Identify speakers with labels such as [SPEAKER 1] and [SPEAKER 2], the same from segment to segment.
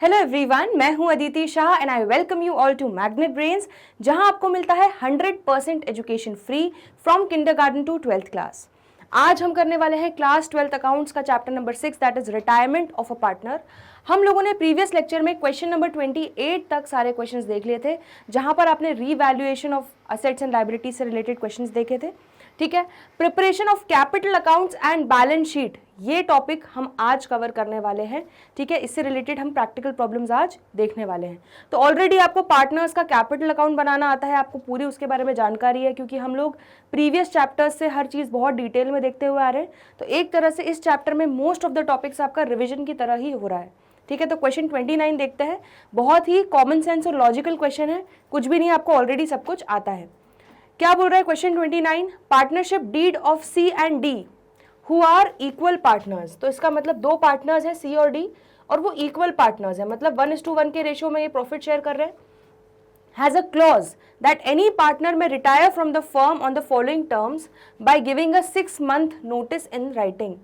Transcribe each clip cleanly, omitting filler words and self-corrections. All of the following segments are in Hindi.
[SPEAKER 1] हेलो एवरीवन, मैं हूं Aditi Shah and I welcome you all to Magnet Brains, जहां आपको मिलता है 100% education free from kindergarten to 12th class. आज हम करने वाले हैं क्लास 12th अकाउंट्स का chapter number 6 that is retirement of a partner. हम लोगों ने प्रीवियस लेक्चर में क्वेश्चन नंबर 28 तक सारे क्वेश्चंस देख लिए थे, जहां पर आपने revaluation of assets and liabilities से रिलेटेड क्वेश्चंस देखे थे। ठीक है, preparation of capital accounts and balance sheet, ये टॉपिक हम आज कवर करने वाले हैं। ठीक है, इससे रिलेटेड हम प्रैक्टिकल प्रॉब्लम्स आज देखने वाले हैं। तो ऑलरेडी आपको पार्टनर्स का कैपिटल अकाउंट बनाना आता है, आपको पूरी उसके बारे में जानकारी है, क्योंकि हम लोग प्रीवियस चैप्टर्स से हर चीज़ बहुत डिटेल में देखते हुए आ रहे हैं। तो एक तरह से इस चैप्टर में मोस्ट ऑफ द टॉपिक्स आपका रिविजन की तरह ही हो रहा है। ठीक है, तो क्वेश्चन 29 देखते हैं। बहुत ही कॉमन सेंस और लॉजिकल क्वेश्चन है, कुछ भी नहीं, आपको ऑलरेडी सब कुछ आता है। क्या बोल रहा है question 29? Partnership deed of C and D who are equal partners. तो इसका मतलब दो पार्टनर्स है सी और डी, और वो इक्वल पार्टनर्स है, मतलब 1:1 के रेशियो में ये प्रॉफिट शेयर कर रहे हैं। Has a clause that any partner may retire from the firm on the following terms by giving a 6 month notice in writing.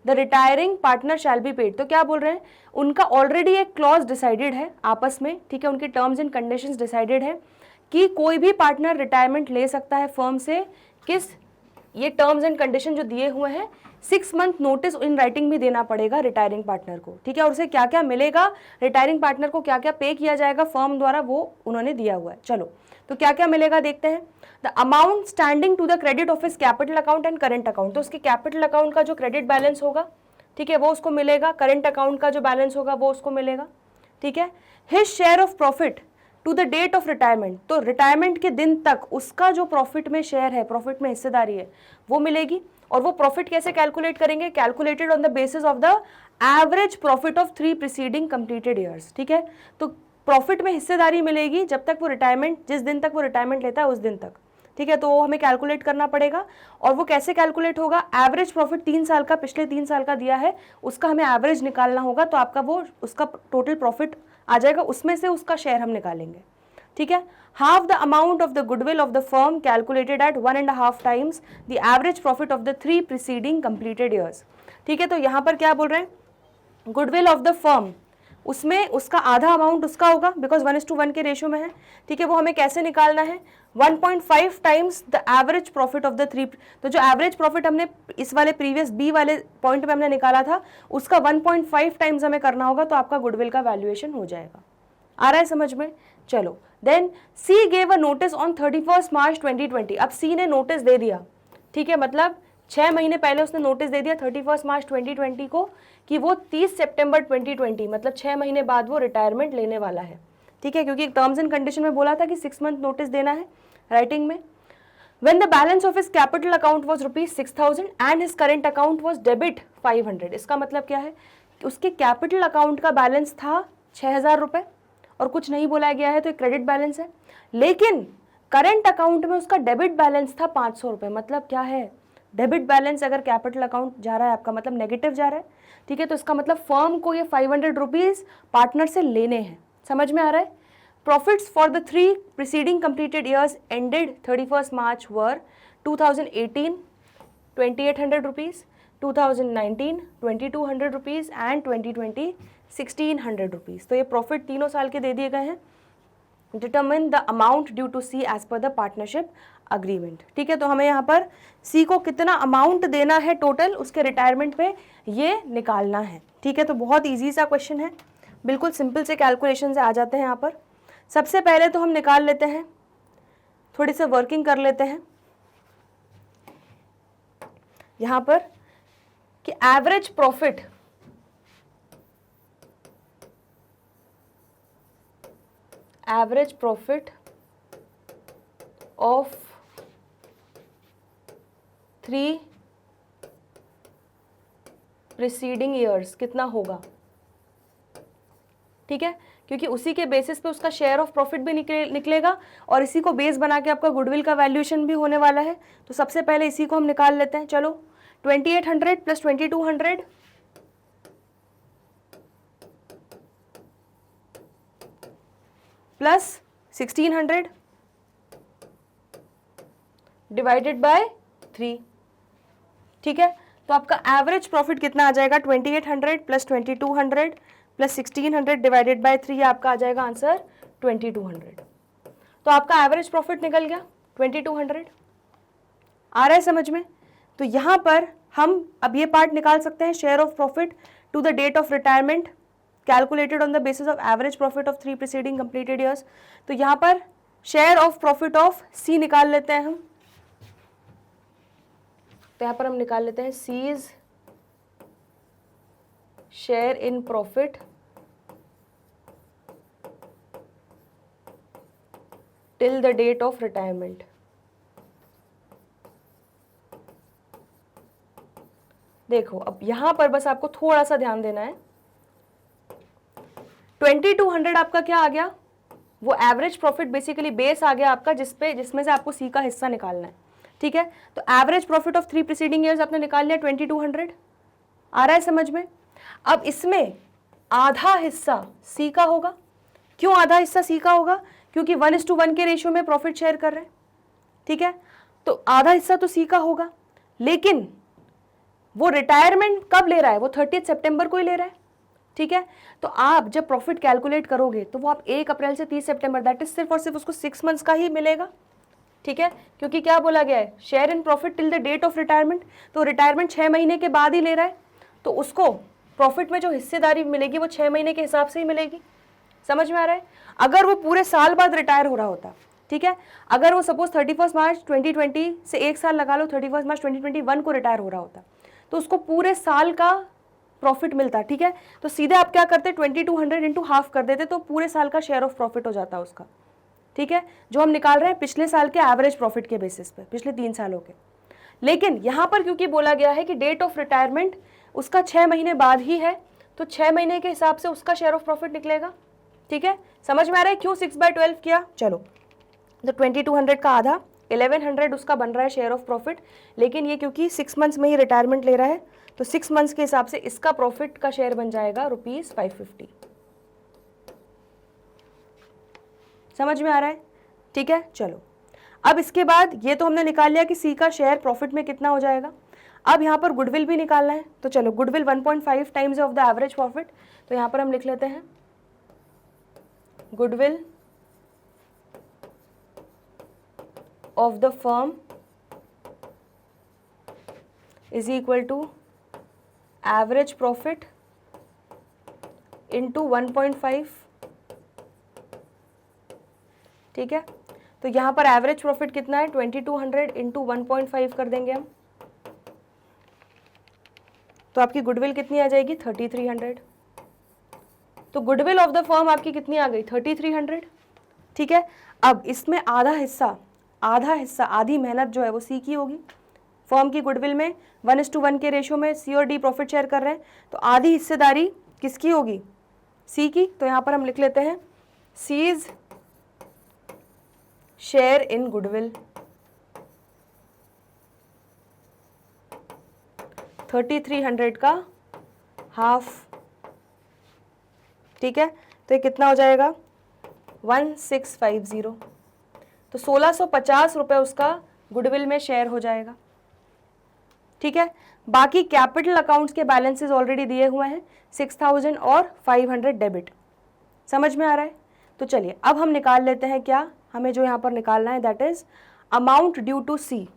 [SPEAKER 1] The retiring partner shall be paid. तो क्या बोल रहे हैं, उनका ऑलरेडी एक क्लॉज डिसाइडेड है आपस में। ठीक है, उनके टर्म्स एंड कंडीशंस डिसाइडेड है कि कोई भी पार्टनर रिटायरमेंट ले सकता है फर्म से। किस, ये टर्म्स एंड कंडीशन जो दिए हुए हैं, 6 month नोटिस इन राइटिंग भी देना पड़ेगा रिटायरिंग पार्टनर को। ठीक है, और उसे क्या क्या मिलेगा, रिटायरिंग पार्टनर को क्या क्या पे किया जाएगा फर्म द्वारा, वो उन्होंने दिया हुआ है। चलो, तो क्या क्या मिलेगा देखते हैं। The amount standing to the credit of his capital account and current account. तो उसके कैपिटल अकाउंट का जो क्रेडिट बैलेंस होगा, ठीक है, वो उसको मिलेगा। करेंट अकाउंट का जो बैलेंस होगा वो उसको मिलेगा। ठीक है, his share of profit to the date of retirement. तो रिटायरमेंट के दिन तक उसका जो प्रॉफिट में शेयर है, प्रॉफिट में हिस्सेदारी है, वो मिलेगी। और वो प्रॉफिट कैसे कैलकुलेट करेंगे, calculated on the basis of the average profit of 3 preceding completed years. ठीक है, तो प्रॉफिट में हिस्सेदारी मिलेगी जब तक वो रिटायरमेंट, जिस दिन तक वो रिटायरमेंट लेता है उस दिन तक। ठीक है, तो वो हमें कैलकुलेट करना पड़ेगा। और वो कैसे कैलकुलेट होगा, एवरेज प्रॉफिट 3 साल का, पिछले 3 साल का दिया है, उसका हमें एवरेज निकालना होगा। तो आपका वो, उसका टोटल प्रॉफिट आ जाएगा, उसमें से उसका शेयर हम निकालेंगे। ठीक है, half the amount of the goodwill of the firm calculated at 1.5 times the average profit of the 3 preceding completed years. ठीक है, तो यहाँ पर क्या बोल रहे हैं, गुडविल ऑफ द फर्म, उसमें उसका आधा अमाउंट उसका होगा, बिकॉज 1:1 के रेशियो में है। ठीक है, वो हमें कैसे निकालना है, 1.5 times the average profit of the 3। तो जो एवरेज प्रॉफिट हमने इस वाले प्रीवियस बी वाले पॉइंट में हमने निकाला था, उसका 1.5 times हमें करना होगा, तो आपका गुडविल का वैल्यूएशन हो जाएगा। आ रहा है समझ में? चलो, then C gave a notice on 31 March 2020। अब सी ने नोटिस दे दिया। ठीक है, मतलब 6 महीने पहले उसने नोटिस दे दिया 31 March 2020 को, कि वो 30 September 2020, मतलब 6 महीने बाद वो रिटायरमेंट लेने वाला है। ठीक है, क्योंकि टर्म्स एंड कंडीशन में बोला था कि 6 month नोटिस देना है राइटिंग में। When the balance of his capital account was ₹6,000 and his current account was debit 500। इसका मतलब क्या है, कि उसके कैपिटल अकाउंट का बैलेंस था 6,000 रुपये और कुछ नहीं बोला गया है, तो एक क्रेडिट बैलेंस है। लेकिन करंट अकाउंट में उसका डेबिट बैलेंस था 500 रुपये। मतलब क्या है, डेबिट बैलेंस अगर कैपिटल अकाउंट जा रहा है आपका, मतलब नेगेटिव जा रहा है। ठीक है, तो इसका मतलब फर्म को ये 500 रुपीज़ पार्टनर से लेने हैं। समझ में आ रहा है? Profits for the 3 preceding completed years ended 31 March were 2018 2800 rupees, 2019 2200 rupees and 2020 1600 rupees. तो ये प्रॉफिट तीनों साल के दे दिए गए हैं। Determine the amount due to C as per the partnership agreement. ठीक है, तो हमें यहाँ पर सी को कितना अमाउंट देना है टोटल उसके रिटायरमेंट पे, ये निकालना है। ठीक है, तो बहुत ईजी सा क्वेश्चन है, बिल्कुल सिंपल से कैलकुलेशन से आ जाते हैं यहाँ पर। सबसे पहले तो हम निकाल लेते हैं, थोड़ी सी वर्किंग कर लेते हैं यहाँ पर, कि average profit of 3 preceding years कितना होगा। ठीक है, क्योंकि उसी के बेसिस पे उसका शेयर ऑफ प्रॉफिट भी निकलेगा और इसी को बेस बना के आपका गुडविल का वैल्यूएशन भी होने वाला है। तो सबसे पहले इसी को हम निकाल लेते हैं। चलो, 2800 प्लस 2200 प्लस 1600 डिवाइडेड बाय 3। ठीक है, तो आपका एवरेज प्रॉफिट कितना आ जाएगा, 2800 प्लस 2200 प्लस 1600 डिवाइडेड बाय 3, आपका आ जाएगा आंसर 2200। तो आपका एवरेज प्रॉफिट निकल गया 2200। आ रहा है समझ में? तो यहाँ पर हम अब ये पार्ट निकाल सकते हैं, share of profit to the date of retirement calculated on the basis of average profit of 3 preceding completed years. तो यहाँ पर share of profit of C निकाल लेते हैं हम। तो यहाँ पर हम निकाल लेते हैं C's share in profit till the date of retirement. देखो अब यहां पर बस आपको थोड़ा सा ध्यान देना है। 2200 आपका क्या आ गया, वो एवरेज प्रॉफिट बेसिकली बेस आ गया आपका, जिसमें से आपको सी का हिस्सा निकालना है। ठीक है, तो average profit of 3 preceding years आपने निकाल लिया 2200। आ रहा है समझ में? अब इसमें आधा हिस्सा सी का होगा। क्यों आधा हिस्सा सी का होगा? क्योंकि 1:1 के रेशियो में प्रॉफिट शेयर कर रहे हैं। ठीक है, तो आधा हिस्सा तो सी का होगा, लेकिन वो रिटायरमेंट कब ले रहा है? वो 30 सितंबर को ही ले रहा है। ठीक है, तो आप जब प्रॉफिट कैलकुलेट करोगे तो वो आप 1 अप्रैल से 30 सितंबर, दैट इज सिर्फ और सिर्फ उसको 6 मंथ्स का ही मिलेगा। ठीक है, क्योंकि क्या बोला गया है, share in profit till the date of retirement. तो रिटायरमेंट 6 महीने के बाद ही ले रहा है, तो उसको प्रॉफिट में जो हिस्सेदारी मिलेगी वो 6 महीने के हिसाब से ही मिलेगी। समझ में आ रहा है? अगर वो पूरे साल बाद रिटायर हो रहा होता, ठीक है, अगर वो सपोज 31 मार्च 2020 से 1 साल लगा लो, 31 मार्च 2021 को रिटायर हो रहा होता, तो उसको पूरे साल का प्रॉफिट मिलता। ठीक है, तो सीधे आप क्या करते, 2200 इंटू हाफ कर देते, तो पूरे साल का शेयर ऑफ प्रॉफिट हो जाता उसका। ठीक है, जो हम निकाल रहे हैं पिछले साल के एवरेज प्रॉफिट के बेसिस पे, पिछले 3 सालों के। लेकिन यहाँ पर क्योंकि बोला गया है कि डेट ऑफ रिटायरमेंट उसका 6 महीने बाद ही है, तो 6 महीने के हिसाब से उसका शेयर ऑफ प्रॉफिट निकलेगा। ठीक है, समझ में आ रहा है क्यों 6/12 किया? चलो, तो 2200 का आधा 1100 उसका बन रहा है शेयर ऑफ प्रॉफिट, लेकिन ये क्योंकि 6 मंथ्स में ही रिटायरमेंट ले रहा है, तो 6 मंथ्स के हिसाब से इसका प्रॉफिट का शेयर बन जाएगा ₹550। समझ में आ रहा है? ठीक है, चलो अब इसके बाद ये तो हमने निकाल लिया कि सी का शेयर प्रॉफिट में कितना हो जाएगा। अब यहाँ पर गुडविल भी निकालना है, तो चलो goodwill 1.5 times of the average profit. तो यहाँ पर हम लिख लेते हैं goodwill of the firm is equal to average profit into 1.5। ठीक है, तो यहाँ पर एवरेज प्रॉफिट कितना है, 2200 इंटू 1.5 कर देंगे हम, तो आपकी गुडविल कितनी आ जाएगी, 3300। तो गुडविल ऑफ द फर्म आपकी कितनी आ गई, 3300। ठीक है, अब इसमें आधा हिस्सा आधी मेहनत जो है वो सी की होगी। फर्म की गुडविल में 1:1 के रेशियो में सी और डी प्रॉफिट शेयर कर रहे हैं, तो आधी हिस्सेदारी किसकी होगी, सी की। तो यहाँ पर हम लिख लेते हैं सीज शेयर इन गुडविल 3300 का हाफ। ठीक है, तो ये कितना हो जाएगा, 1650। तो 1650 रुपये उसका गुडविल में शेयर हो जाएगा। ठीक है, बाकी कैपिटल अकाउंट्स के बैलेंसेस ऑलरेडी दिए हुए हैं, 6000 और 500 डेबिट। समझ में आ रहा है? तो चलिए अब हम निकाल लेते हैं क्या, हमें जो यहाँ पर निकालना है that is amount due to C,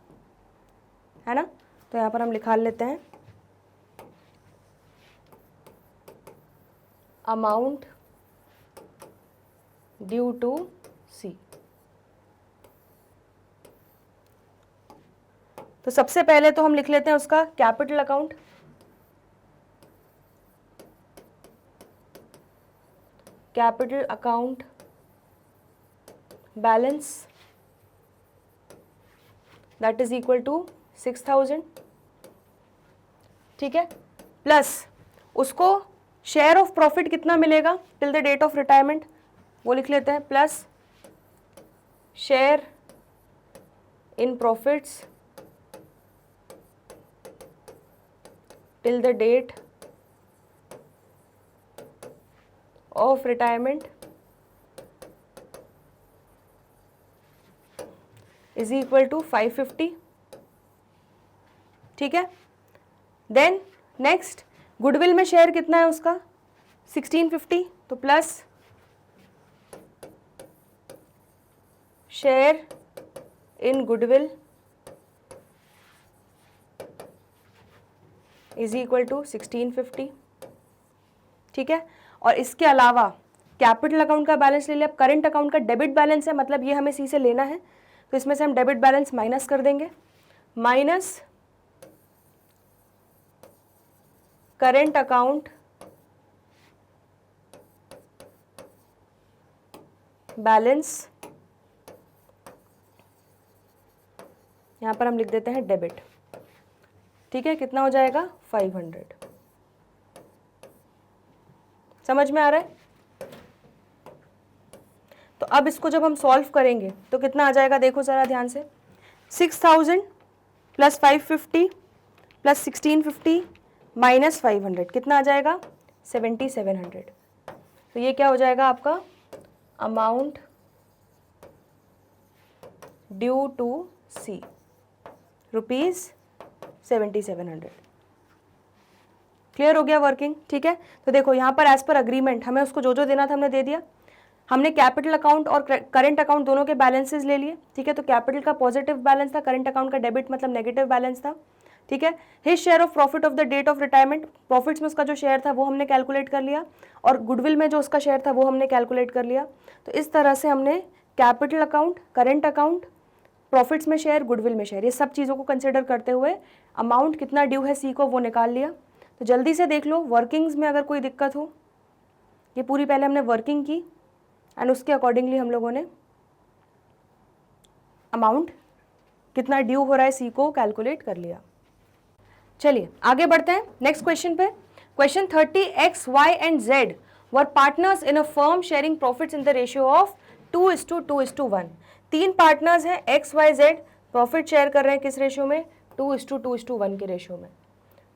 [SPEAKER 1] है ना। तो यहाँ पर हम निकाल लेते हैं अमाउंट ड्यू टू सी। तो सबसे पहले तो हम लिख लेते हैं उसका capital account. Capital account balance that is equal to 6000। ठीक है, प्लस उसको शेयर ऑफ प्रॉफिट कितना मिलेगा till the date of retirement, वो लिख लेते हैं, plus share in profits till the date of retirement is equal to 550। ठीक है, देन नेक्स्ट गुडविल में शेयर कितना है उसका, 1650 तो plus share in goodwill is equal to 1650, ठीक है। और इसके अलावा कैपिटल अकाउंट का बैलेंस ले लिया। अब करंट अकाउंट का डेबिट बैलेंस है, मतलब ये हमें सी से लेना है, तो इसमें से हम डेबिट बैलेंस माइनस कर देंगे, माइनस करंट अकाउंट बैलेंस, यहां पर हम लिख देते हैं डेबिट, ठीक है। कितना हो जाएगा 500, समझ में आ रहा है। तो अब इसको जब हम सॉल्व करेंगे तो कितना आ जाएगा, देखो जरा ध्यान से, 6000 प्लस 550 प्लस 1650 माइनस 500 कितना आ जाएगा 7700। तो ये क्या हो जाएगा आपका amount due to C ₹7700। Clear हो गया वर्किंग, ठीक है। तो देखो यहाँ पर एज पर अग्रीमेंट हमें उसको जो जो देना था हमने दे दिया। हमने कैपिटल अकाउंट और करंट अकाउंट दोनों के बैलेंसेस ले लिए, ठीक है। तो कैपिटल का पॉजिटिव बैलेंस था, करंट अकाउंट का डेबिट मतलब नेगेटिव बैलेंस था, ठीक है। His share of profit of the date of retirement, profits में उसका जो शेयर था वो हमने कैलकुलेट कर लिया, और गुडविल में जो उसका शेयर था वो हमने कैलकुलेट कर लिया। तो इस तरह से हमने capital account, current account, profits में शेयर, गुडविल में शेयर, ये सब चीज़ों को कंसिडर करते हुए अमाउंट कितना ड्यू है सी को वो निकाल लिया। तो जल्दी से देख लो वर्किंग्स में अगर कोई दिक्कत हो, ये पूरी पहले हमने वर्किंग की एंड उसके अकॉर्डिंगली हम लोगों ने अमाउंट कितना ड्यू हो रहा है सी को कैलकुलेट कर लिया। चलिए आगे बढ़ते हैं नेक्स्ट क्वेश्चन पे। Question 30, X Y and Z were partners in a firm sharing profits in the ratio of 2:2:1। तीन पार्टनर्स हैं X Y Z, profit share कर रहे हैं किस रेशियो में 2:2:1 के रेशियो में,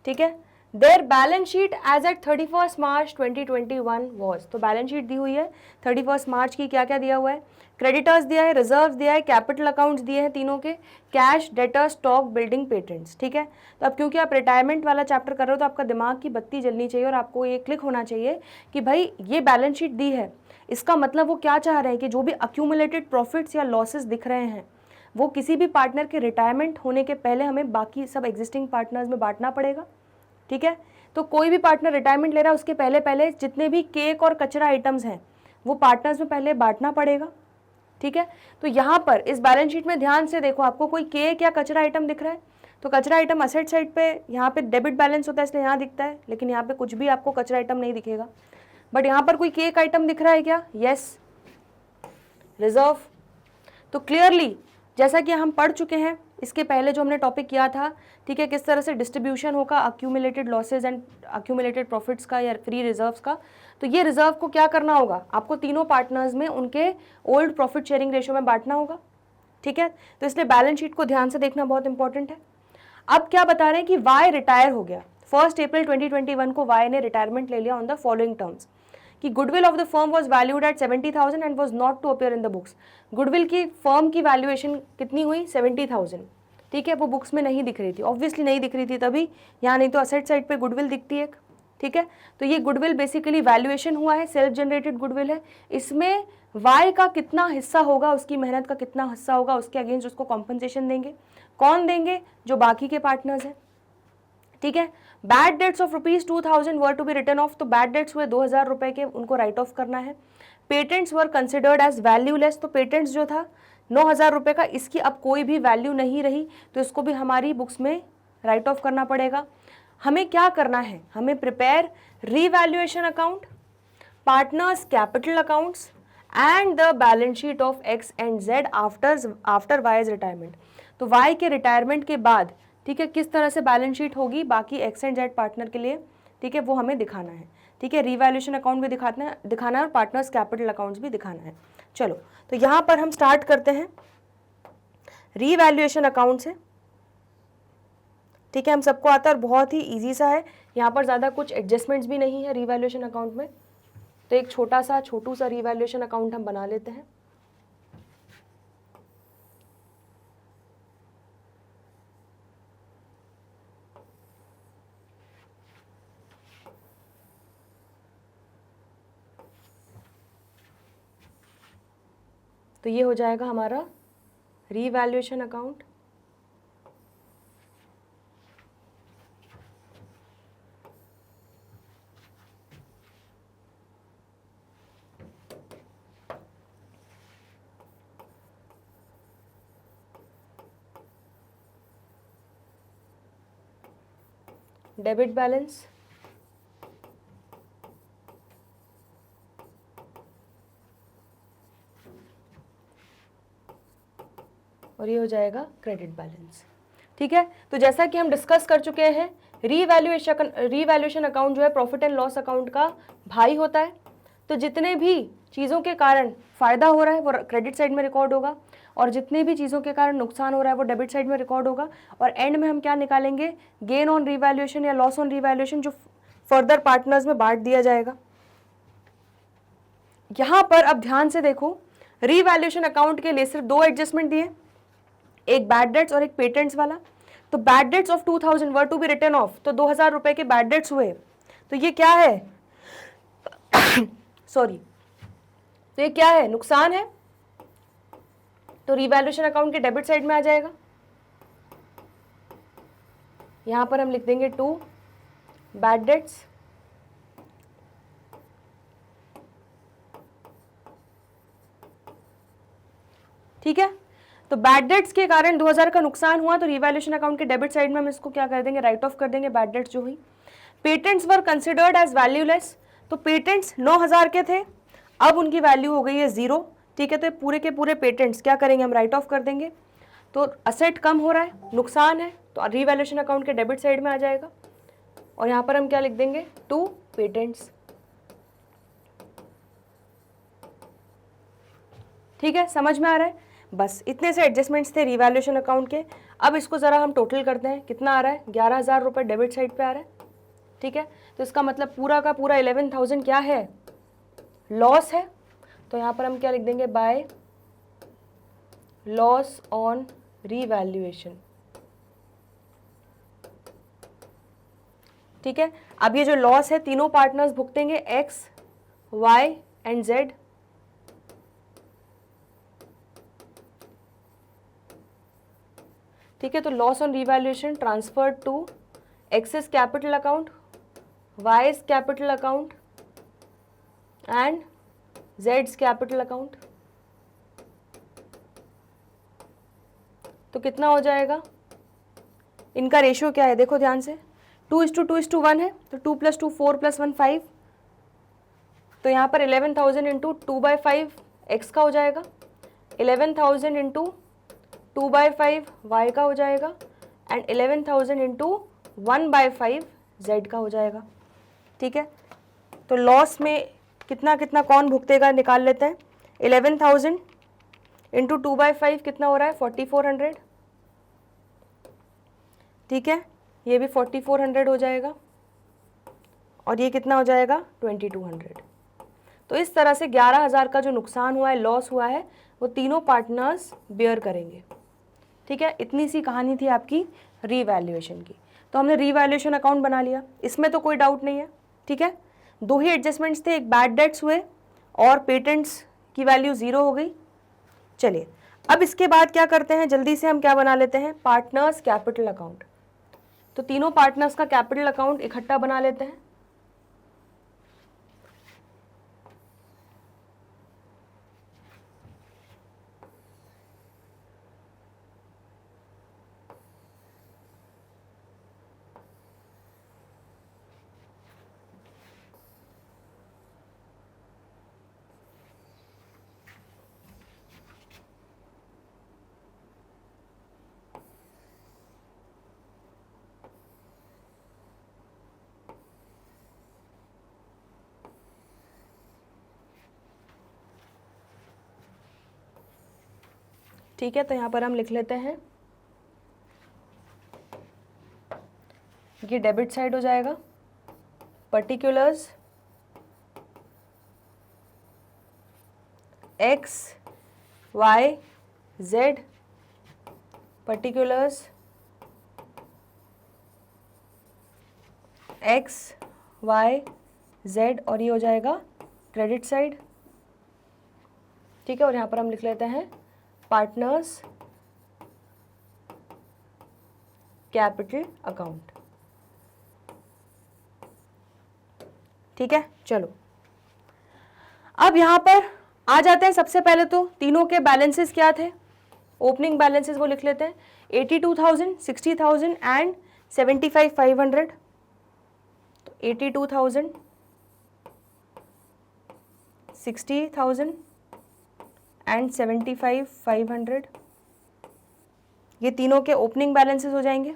[SPEAKER 1] ठीक है। Their balance sheet as at 31 March 2021 was, तो बैलेंस शीट दी हुई है 31 मार्च की, क्या क्या दिया हुआ है, क्रेडिटर्स दिया है, रिजर्व दिया है, कैपिटल अकाउंट्स दिए हैं तीनों के, cash, debtor, stock, building, patents, ठीक है। तो अब क्योंकि आप रिटायरमेंट वाला चैप्टर कर रहे हो तो आपका दिमाग की बत्ती जलनी चाहिए और आपको ये क्लिक होना चाहिए कि भाई ये बैलेंस शीट दी है, इसका मतलब वो क्या चाह रहे हैं कि जो भी अक्यूमुलेटेड प्रॉफिट्स या लॉसेस दिख रहे हैं वो किसी भी पार्टनर के रिटायरमेंट होने के पहले हमें बाकी सब एग्जिस्टिंग पार्टनर्स में बांटना पड़ेगा, ठीक है। तो कोई भी पार्टनर रिटायरमेंट ले रहा है उसके पहले पहले जितने भी केक और कचरा आइटम्स हैं वो पार्टनर्स में पहले बांटना पड़ेगा, ठीक है। तो यहाँ पर इस बैलेंस शीट में ध्यान से देखो, आपको कोई केक या कचरा आइटम दिख रहा है, तो कचरा आइटम असेट साइड पे, यहाँ पे डेबिट बैलेंस होता है इसलिए यहाँ दिखता है, लेकिन यहाँ पे कुछ भी आपको कचरा आइटम नहीं दिखेगा। बट यहाँ पर कोई केक आइटम दिख रहा है क्या, यस, रिजर्व। तो क्लियरली जैसा कि हम पढ़ चुके हैं इसके पहले जो हमने टॉपिक किया था, ठीक है, किस तरह से डिस्ट्रीब्यूशन होगा accumulated losses and accumulated profits का या फ्री रिजर्व्स का। तो ये रिजर्व को क्या करना होगा, आपको तीनों पार्टनर्स में उनके ओल्ड प्रॉफिट शेयरिंग रेशियो में बांटना होगा, ठीक है। तो इसलिए बैलेंस शीट को ध्यान से देखना बहुत इंपॉर्टेंट है। अब क्या बता रहे हैं कि वाई रिटायर हो गया, 1 अप्रैल 2021 को वाई ने रिटायरमेंट ले लिया ऑन द फॉलोइंग टर्म्स कि goodwill of the firm was valued at 70,000 and was not to appear in the books. Goodwill की फर्म की वैल्यूएशन कितनी हुई 70,000, ठीक है, वो बुक्स में नहीं दिख रही थी, ऑब्वियसली नहीं दिख रही थी तभी, यहाँ नहीं तो असेट साइड पे गुडविल दिखती है, ठीक है। तो ये गुडविल बेसिकली वैल्यूएशन हुआ है, सेल्फ जनरेटेड गुडविल है, इसमें वाई का कितना हिस्सा होगा, उसकी मेहनत का कितना हिस्सा होगा, उसके अगेंस्ट उसको कॉम्पनसेशन देंगे, कौन देंगे, जो बाकी के पार्टनर्स हैं, ठीक है। Bad debts of ₹2,000 were to be written off, तो बैड डेट्स हुए 2,000 रुपए के, उनको राइट ऑफ करना है। Patents were considered as valueless, तो पेटेंट्स जो था 9,000 रुपए का, इसकी अब कोई भी वैल्यू नहीं रही, तो इसको भी हमारी बुक्स में राइट ऑफ करना पड़ेगा। हमें क्या करना है, हमें prepare revaluation account, partners capital accounts and the balance sheet of x and Z after wise retirement. तो वाई के रिटायरमेंट के बाद, ठीक है, किस तरह से बैलेंस शीट होगी बाकी एक्स एंड जेड पार्टनर के लिए, ठीक है, वो हमें दिखाना है, ठीक है। रीवैल्यूएशन अकाउंट भी दिखाना है और पार्टनर्स कैपिटल अकाउंट्स भी दिखाना है। चलो तो यहाँ पर हम स्टार्ट करते हैं रीवैल्यूएशन अकाउंट से, ठीक है, हम सबको आता है और बहुत ही इजी सा है, यहाँ पर ज़्यादा कुछ एडजस्टमेंट्स भी नहीं है रीवैल्यूएशन अकाउंट में। तो एक छोटू सा रीवैल्यूएशन अकाउंट हम बना लेते हैं। तो ये हो जाएगा हमारा रीवैल्यूएशन अकाउंट। डेबिट बैलेंस, और ये हो जाएगा क्रेडिट बैलेंस। ठीक है, तो जैसा कि हम डिस्कस कर चुके हैं, रीवैल्यूएशन अकाउंट जो है प्रॉफिट एंड लॉस अकाउंट का भाई होता है। तो जितने भी चीज़ों के कारण फ़ायदा हो रहा है वो क्रेडिट साइड में रिकॉर्ड होगा, और जितने भी चीज़ों के कारण नुकसान हो रहा है वो डेबिट साइड में रिकॉर्ड होगा। और एंड में हम क्या निकालेंगे, गेन ऑन रीवैल्यूएशन या लॉस ऑन रीवैल्यूएशन, जो फर्दर पार्टनर्स में बांट दिया जाएगा। यहाँ पर अब ध्यान से देखो, रीवैल्यूएशन अकाउंट के लिए सिर्फ 2 एडजस्टमेंट दिए, एक बैड डेट्स और एक पेटेंट्स वाला। तो bad debts of 2000 were to be written off, तो 2000 रुपए के बैड डेट्स हुए, तो ये क्या है सॉरी, तो ये क्या है, नुकसान है। तो रीवैल्यूएशन अकाउंट के डेबिट साइड में आ जाएगा। यहां पर हम लिख देंगे 2 बैड डेट्स, ठीक है। तो बैड डेट्स के कारण 2000 का नुकसान हुआ, तो रीवैल्यूएशन अकाउंट के डेबिट साइड में हम इसको क्या कर देंगे, राइट ऑफ कर देंगे बैड डेट्स जो हुई। Patents were considered as valueless, तो पेटेंट्स 9000 के थे, अब उनकी वैल्यू हो गई है 0। ठीक है, तो पूरे के पूरे पेटेंट्स क्या करेंगे, हम राइट ऑफ कर देंगे। तो असेट कम हो रहा है, नुकसान है, तो रीवैल्यूएशन अकाउंट के डेबिट साइड में आ जाएगा। और यहाँ पर हम क्या लिख देंगे, 2 पेटेंट्स। ठीक है, समझ में आ रहा है। बस इतने से एडजस्टमेंट्स थे रीवैल्यूएशन अकाउंट के। अब इसको ज़रा हम टोटल करते हैं, कितना आ रहा है, 11,000 रुपये डेबिट साइड पे आ रहा है। ठीक है, तो इसका मतलब पूरा का पूरा 11,000 क्या है, लॉस है। तो यहाँ पर हम क्या लिख देंगे, बाय लॉस ऑन रीवैल्यूएशन। ठीक है, अब ये जो लॉस है तीनों पार्टनर्स भुगतेंगे, एक्स, वाई एंड जेड। ठीक है, तो loss on revaluation transferred to X's capital account, Y's capital account and जेड्स कैपिटल अकाउंट। तो कितना हो जाएगा, इनका रेशियो क्या है, देखो ध्यान से, 2:2:1 है, तो 2 + 2 4 + 1 5। तो यहाँ पर 11,000 इंटू 2/5 एक्स का हो जाएगा, 11,000 इंटू 2/5 वाई का हो जाएगा, एंड 11,000 इंटू 1/5 जेड का हो जाएगा। ठीक है, तो लॉस में कितना कितना कौन भुगतेगा निकाल लेते हैं। 11,000 इंटू 2/5 कितना हो रहा है, 4,400। ठीक है, ये भी 4,400 हो जाएगा, और ये कितना हो जाएगा, 2,200। तो इस तरह से 11,000 का जो नुकसान हुआ है, लॉस हुआ है, वो तीनों पार्टनर्स बेयर करेंगे। ठीक है, इतनी सी कहानी थी आपकी रीवैल्यूएशन की। तो हमने रीवैल्यूएशन अकाउंट बना लिया, इसमें तो कोई डाउट नहीं है। ठीक है, 2 ही एडजस्टमेंट्स थे, एक बैड डेट्स हुए और पेटेंट्स की वैल्यू 0 हो गई। चलिए, अब इसके बाद क्या करते हैं, जल्दी से हम क्या बना लेते हैं, पार्टनर्स कैपिटल अकाउंट। तो तीनों पार्टनर्स का कैपिटल अकाउंट इकट्ठा बना लेते हैं। ठीक है, तो यहाँ पर हम लिख लेते हैं, ये डेबिट साइड हो जाएगा, particulars X Y Z, particulars X Y Z, और ये हो जाएगा क्रेडिट साइड। ठीक है, और यहाँ पर हम लिख लेते हैं पार्टनर्स कैपिटल अकाउंट। ठीक है, चलो अब यहां पर आ जाते हैं। सबसे पहले तो तीनों के बैलेंसेस क्या थे, ओपनिंग बैलेंसेस वो लिख लेते हैं 82,000, 60,000 एंड 75,500। तो 82,000, 60,000 एंड 75,500 ये तीनों के ओपनिंग बैलेंसेस हो जाएंगे।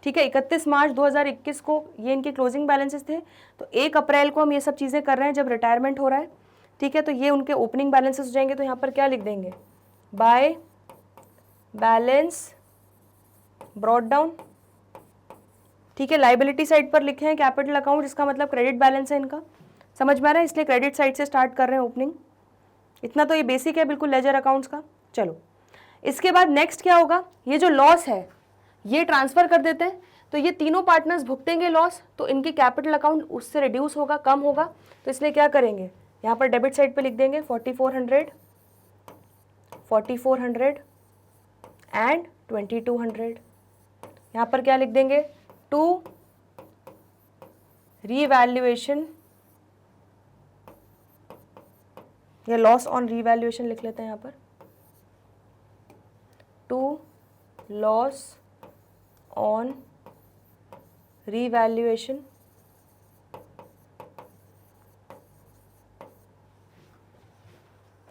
[SPEAKER 1] ठीक है, 31 मार्च 2021 को ये इनके क्लोजिंग बैलेंसेस थे। तो 1 अप्रैल को हम ये सब चीज़ें कर रहे हैं जब रिटायरमेंट हो रहा है। ठीक है, तो ये उनके ओपनिंग बैलेंसेस हो जाएंगे। तो यहाँ पर क्या लिख देंगे, बाय बैलेंस ब्रॉट डाउन। ठीक है, लाइबिलिटी साइड पर लिखे हैं कैपिटल अकाउंट, इसका मतलब क्रेडिट बैलेंस है इनका। समझ में आ रहा है, इसलिए क्रेडिट साइड से स्टार्ट कर रहे हैं ओपनिंग। इतना तो ये बेसिक है बिल्कुल लेजर अकाउंट्स का। चलो इसके बाद नेक्स्ट क्या होगा, ये जो लॉस है ये ट्रांसफर कर देते हैं। तो ये तीनों पार्टनर्स भुगतेंगे लॉस, तो इनकी कैपिटल अकाउंट उससे रिड्यूस होगा, कम होगा। तो इसलिए क्या करेंगे, यहाँ पर डेबिट साइड पे लिख देंगे 4,400, 4,400 एंड 2,200। यहाँ पर क्या लिख देंगे, टू रीवैल्यूएशन या लॉस ऑन रीवैल्यूएशन लिख लेते हैं यहाँ पर, टू लॉस ऑन रीवैल्यूएशन।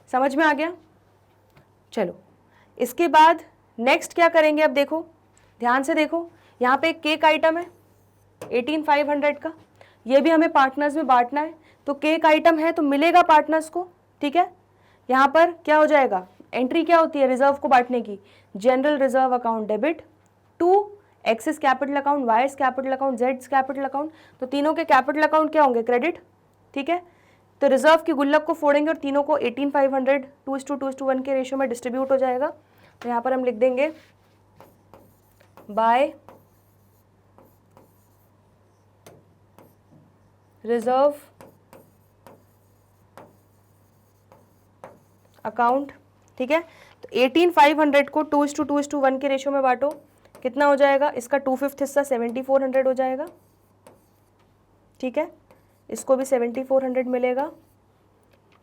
[SPEAKER 1] समझ में आ गया। चलो इसके बाद नेक्स्ट क्या करेंगे, अब देखो ध्यान से देखो, यहाँ पे एक केक आइटम है 18,500 का, ये भी हमें पार्टनर्स में बांटना है। तो केक आइटम है तो मिलेगा पार्टनर्स को। ठीक है, यहाँ पर क्या हो जाएगा, एंट्री क्या होती है रिजर्व को बांटने की, general reserve account debit to X's capital account, Y's capital account, जेड्स कैपिटल अकाउंट। तो तीनों के कैपिटल अकाउंट क्या होंगे, क्रेडिट। ठीक है, तो रिजर्व की गुल्लक को फोड़ेंगे और तीनों को 18,500 2:2:1 के रेशियो में डिस्ट्रीब्यूट हो जाएगा। तो यहाँ पर हम लिख देंगे बाय रिजर्व अकाउंट। ठीक है, तो 18,500 को 2:2:1 के रेशियो में बांटो, कितना हो जाएगा, इसका 2/5 हिस्सा 7,400 हो जाएगा। ठीक है, इसको भी 7,400 मिलेगा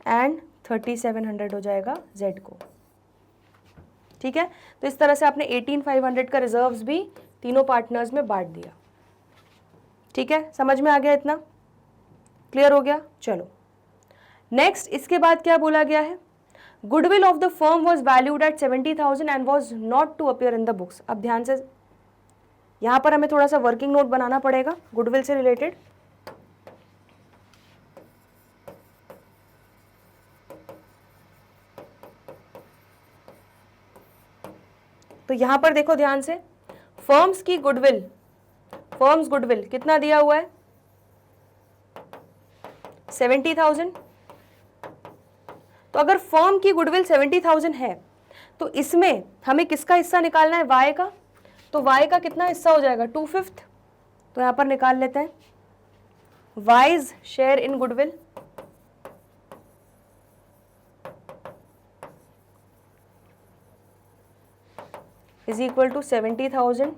[SPEAKER 1] एंड 3,700 हो जाएगा जेड को। ठीक है, तो इस तरह से आपने 18,500 का रिजर्व्स भी तीनों पार्टनर्स में बांट दिया। ठीक है, समझ में आ गया, इतना क्लियर हो गया। चलो नेक्स्ट इसके बाद क्या बोला गया है, goodwill of the firm was valued at 70,000 and was not to appear in the books. अब ध्यान से यहां पर हमें थोड़ा सा वर्किंग नोट बनाना पड़ेगा गुडविल से रिलेटेड। तो यहां पर देखो ध्यान से, फर्म्स की गुडविल, फर्म्स गुडविल कितना दिया हुआ है, 70,000। तो अगर फर्म की गुडविल 70,000 है तो इसमें हमें किसका हिस्सा निकालना है, वाई का। तो वाई का कितना हिस्सा हो जाएगा, 2/5। तो यहां पर निकाल लेते हैं, Y's share in goodwill is equal to 70,000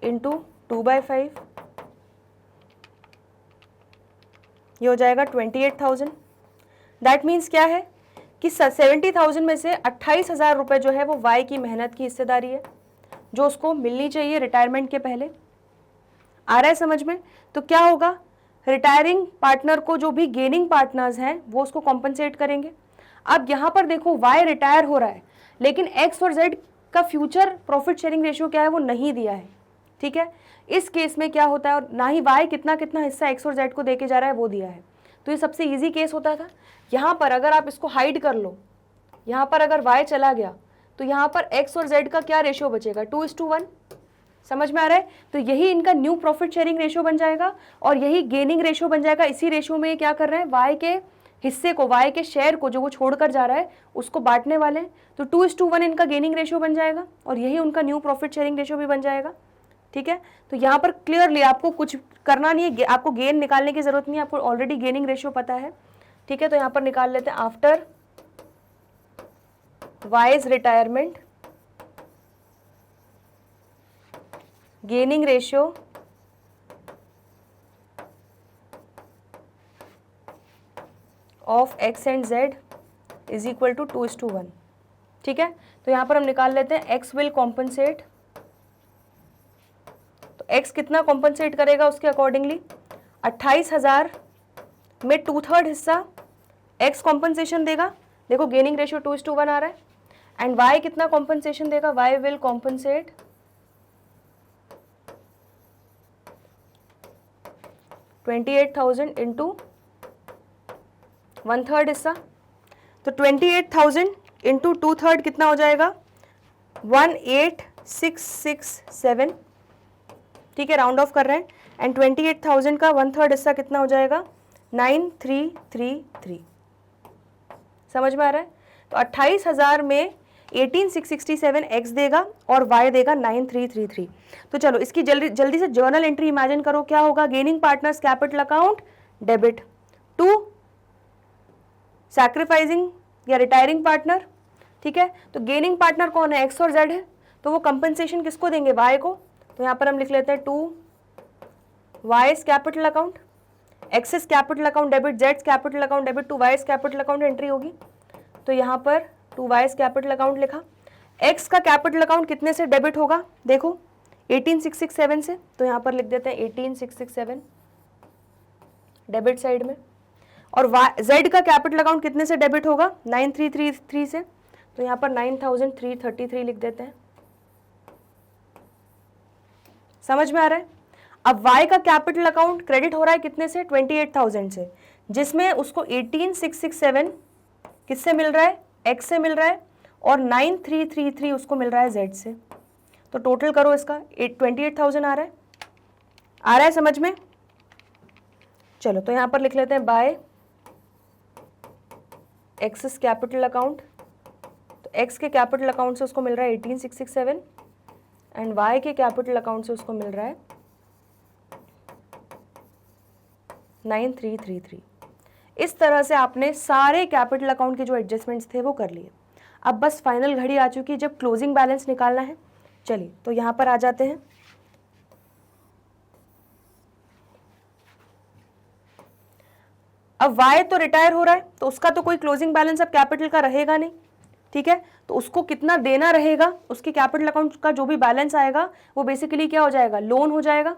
[SPEAKER 1] into 2/5, ये हो जाएगा 28,000। दैट मीन्स क्या है कि 70,000 में से 28,000 रुपये जो है वो वाई की मेहनत की हिस्सेदारी है जो उसको मिलनी चाहिए रिटायरमेंट के पहले। आ रहा है समझ में। तो क्या होगा, रिटायरिंग पार्टनर को जो भी गेनिंग पार्टनर्स हैं वो उसको कॉम्पनसेट करेंगे। अब यहाँ पर देखो वाई रिटायर हो रहा है लेकिन एक्स और जेड का फ्यूचर प्रॉफिट शेयरिंग रेशियो क्या है वो नहीं दिया है। ठीक है, इस केस में क्या होता है, और ना ही वाई कितना कितना हिस्सा एक्स और जेड को देके जा रहा है वो दिया है। तो ये सबसे इजी केस होता था। यहाँ पर अगर आप इसको हाइड कर लो, यहाँ पर अगर वाई चला गया तो यहाँ पर एक्स और जेड का क्या रेशियो बचेगा, 2:1। समझ में आ रहा है। तो यही इनका न्यू प्रॉफिट शेयरिंग रेशियो बन जाएगा और यही गेनिंग रेशियो बन जाएगा। इसी रेशियो में क्या कर रहे हैं, वाई के हिस्से को, वाई के शेयर को जो वो छोड़कर जा रहा है उसको बांटने वाले हैं। तो 2:1 इनका गेनिंग रेशियो बन जाएगा और यही उनका न्यू प्रॉफिट शेयरिंग रेशियो भी बन जाएगा। ठीक है, तो यहाँ पर क्लियरली आपको कुछ करना नहीं है, आपको गेन निकालने की जरूरत नहीं है, आपको ऑलरेडी गेनिंग रेशियो पता है। ठीक है, तो यहां पर निकाल लेते हैं after Y's retirement gaining ratio of x and z is equal to 2:1। ठीक है, तो यहां पर हम निकाल लेते हैं x विल कॉम्पनसेट, तो x कितना कॉम्पनसेट करेगा उसके अकॉर्डिंगली 28,000 में 2/3 हिस्सा x कॉम्पनसेशन देगा। देखो गेनिंग रेशियो 2:1 आ रहा है। एंड y कितना कॉम्पनसेशन देगा, y विल कॉम्पनसेट 28,000 इंटू 1/3 हिस्सा, तो 28,000 इंटू 2/3 कितना हो जाएगा 18,667। ठीक है, राउंड ऑफ कर रहे हैं। एंड 28,000 का 1/3 हिस्सा कितना हो जाएगा 9333। समझ में आ रहा है? तो 28,000 में 18,667 x देगा और y देगा 9333। तो चलो इसकी जल्दी से जर्नल एंट्री इमेजिन करो, क्या होगा, gaining partners capital account debit to sacrificing या रिटायरिंग पार्टनर। ठीक है, तो गेनिंग पार्टनर कौन है, x और z है, तो वो कंपनसेशन किसको देंगे, y को। तो यहाँ पर हम लिख लेते हैं to Y's capital account, X's capital account debit, जेड्स capital account debit to Y's capital account entry होगी। तो यहाँ पर टू वाइज कैपिटल अकाउंट लिखा। एक्स का कैपिटल अकाउंट कितने से डेबिट होगा, देखो 18,667 से, तो यहाँ पर लिख देते हैं 18,667 डेबिट साइड में। और जेड का कैपिटल अकाउंट कितने से डेबिट होगा 9333 से, तो यहाँ पर 9,333 लिख देते हैं। समझ में आ रहा है? अब y का कैपिटल अकाउंट क्रेडिट हो रहा है कितने से 28,000 से, जिसमें उसको 18,667 किससे मिल रहा है, x से मिल रहा है, और 9,333 उसको मिल रहा है z से। तो टोटल करो इसका 28,000 आ रहा है समझ में। चलो तो यहाँ पर लिख लेते हैं बाय एक्सेस कैपिटल अकाउंट, तो x के कैपिटल अकाउंट से उसको मिल रहा है 18,667 एंड y के कैपिटल अकाउंट से उसको मिल रहा है 9,333। इस तरह से आपने सारे कैपिटल अकाउंट के जो एडजस्टमेंट्स थे वो कर लिए। अब बस फाइनल घड़ी आ चुकी है जब क्लोजिंग बैलेंस निकालना है। चलिए तो यहाँ पर आ जाते हैं। अब y तो रिटायर हो रहा है तो उसका तो कोई क्लोजिंग बैलेंस अब कैपिटल का रहेगा नहीं। ठीक है, तो उसको कितना देना रहेगा, उसके कैपिटल अकाउंट का जो भी बैलेंस आएगा वो बेसिकली क्या हो जाएगा, लोन हो जाएगा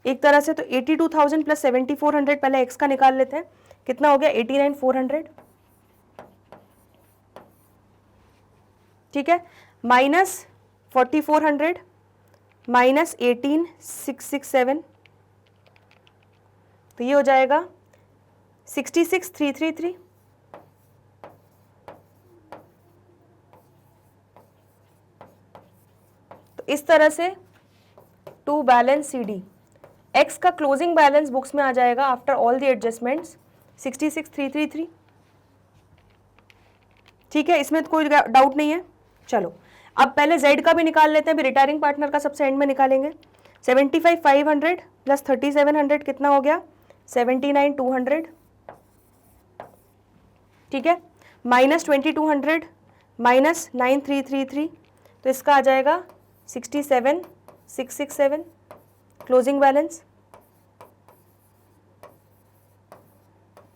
[SPEAKER 1] एक तरह से। तो 82,000 प्लस 7,400 पहले x का निकाल लेते हैं, कितना हो गया 89,400। ठीक है, माइनस 4,400 माइनस 18,667, तो ये हो जाएगा 66,333। तो इस तरह से टू बैलेंस CD x का क्लोजिंग बैलेंस बुक्स में आ जाएगा आफ्टर ऑल द एडजस्टमेंट्स 66,333। ठीक है, इसमें तो कोई डाउट नहीं है। चलो अब पहले z का भी निकाल लेते हैं, अभी रिटायरिंग पार्टनर का सबसे एंड में निकालेंगे। 75,500 प्लस 3,700 कितना हो गया 79,200। ठीक है, माइनस 2,200 माइनस 9,333, तो इसका आ जाएगा 67,667 क्लोजिंग बैलेंस।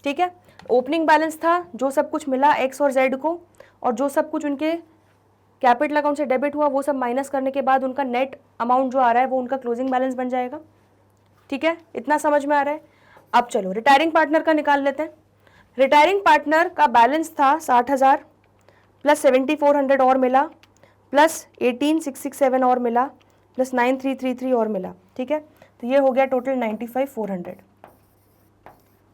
[SPEAKER 1] ठीक है, ओपनिंग बैलेंस था जो सब कुछ मिला x और z को, और जो सब कुछ उनके कैपिटल अकाउंट से डेबिट हुआ वो सब माइनस करने के बाद उनका नेट अमाउंट जो आ रहा है वो उनका क्लोजिंग बैलेंस बन जाएगा। ठीक है, इतना समझ में आ रहा है। अब चलो रिटायरिंग पार्टनर का निकाल लेते हैं। रिटायरिंग पार्टनर का बैलेंस था 60,000 प्लस 7,400 और मिला, प्लस 18,667 और मिला, प्लस 9,333 और मिला। ठीक है, तो ये हो गया टोटल 95,400।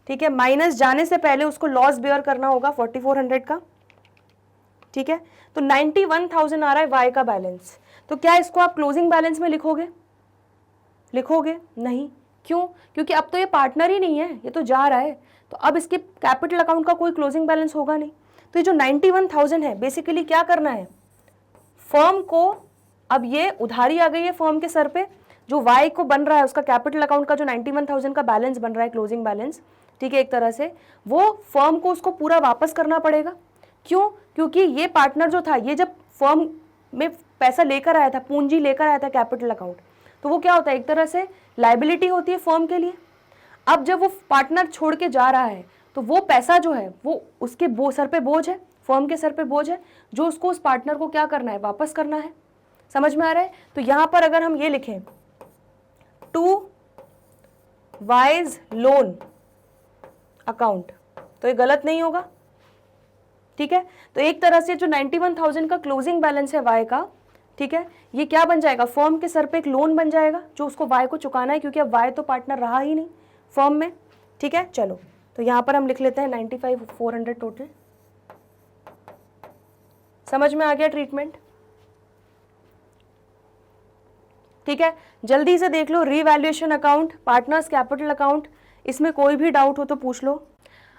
[SPEAKER 1] ठीक है, माइनस जाने से पहले उसको लॉस बेयर करना होगा 4,400 का। ठीक है, तो 91,000 आ रहा है y का बैलेंस। तो क्या इसको आप क्लोजिंग बैलेंस में लिखोगे नहीं, क्यों, क्योंकि अब तो ये पार्टनर ही नहीं है, ये तो जा रहा है, तो अब इसके कैपिटल अकाउंट का कोई क्लोजिंग बैलेंस होगा नहीं। तो ये जो 91,000 है बेसिकली क्या करना है, फर्म को, अब ये उधारी आ गई है फर्म के सर पे, जो y को बन रहा है उसका कैपिटल अकाउंट का जो 91,000 का बैलेंस बन रहा है क्लोजिंग बैलेंस, ठीक है, एक तरह से वो फर्म को उसको पूरा वापस करना पड़ेगा। क्यों? क्योंकि ये पार्टनर जो था, ये जब फर्म में पैसा लेकर आया था, पूंजी लेकर आया था कैपिटल अकाउंट, तो वो क्या होता है, एक तरह से लायबिलिटी होती है फर्म के लिए। अब जब वो पार्टनर छोड़ के जा रहा है तो वो पैसा जो है वो उसके सर पे बोझ है, फर्म के सर पे बोझ है, जो उसको उस पार्टनर को क्या करना है, वापस करना है। समझ में आ रहा है? तो यहां पर अगर हम ये लिखें टू वाइज लोन अकाउंट, तो ये गलत नहीं होगा। ठीक है, तो एक तरह से जो 91,000 का क्लोजिंग बैलेंस है वाई का, ठीक है, ये क्या बन जाएगा, फर्म के सर पे एक लोन बन जाएगा जो उसको वाई को चुकाना है, क्योंकि अब वाई तो पार्टनर रहा ही नहीं फर्म में। ठीक है, चलो तो यहां पर हम लिख लेते हैं 95,400 टोटल। समझ में आ गया ट्रीटमेंट? ठीक है, जल्दी से देख लो revaluation account, partners capital account, इसमें कोई भी डाउट हो तो पूछ लो।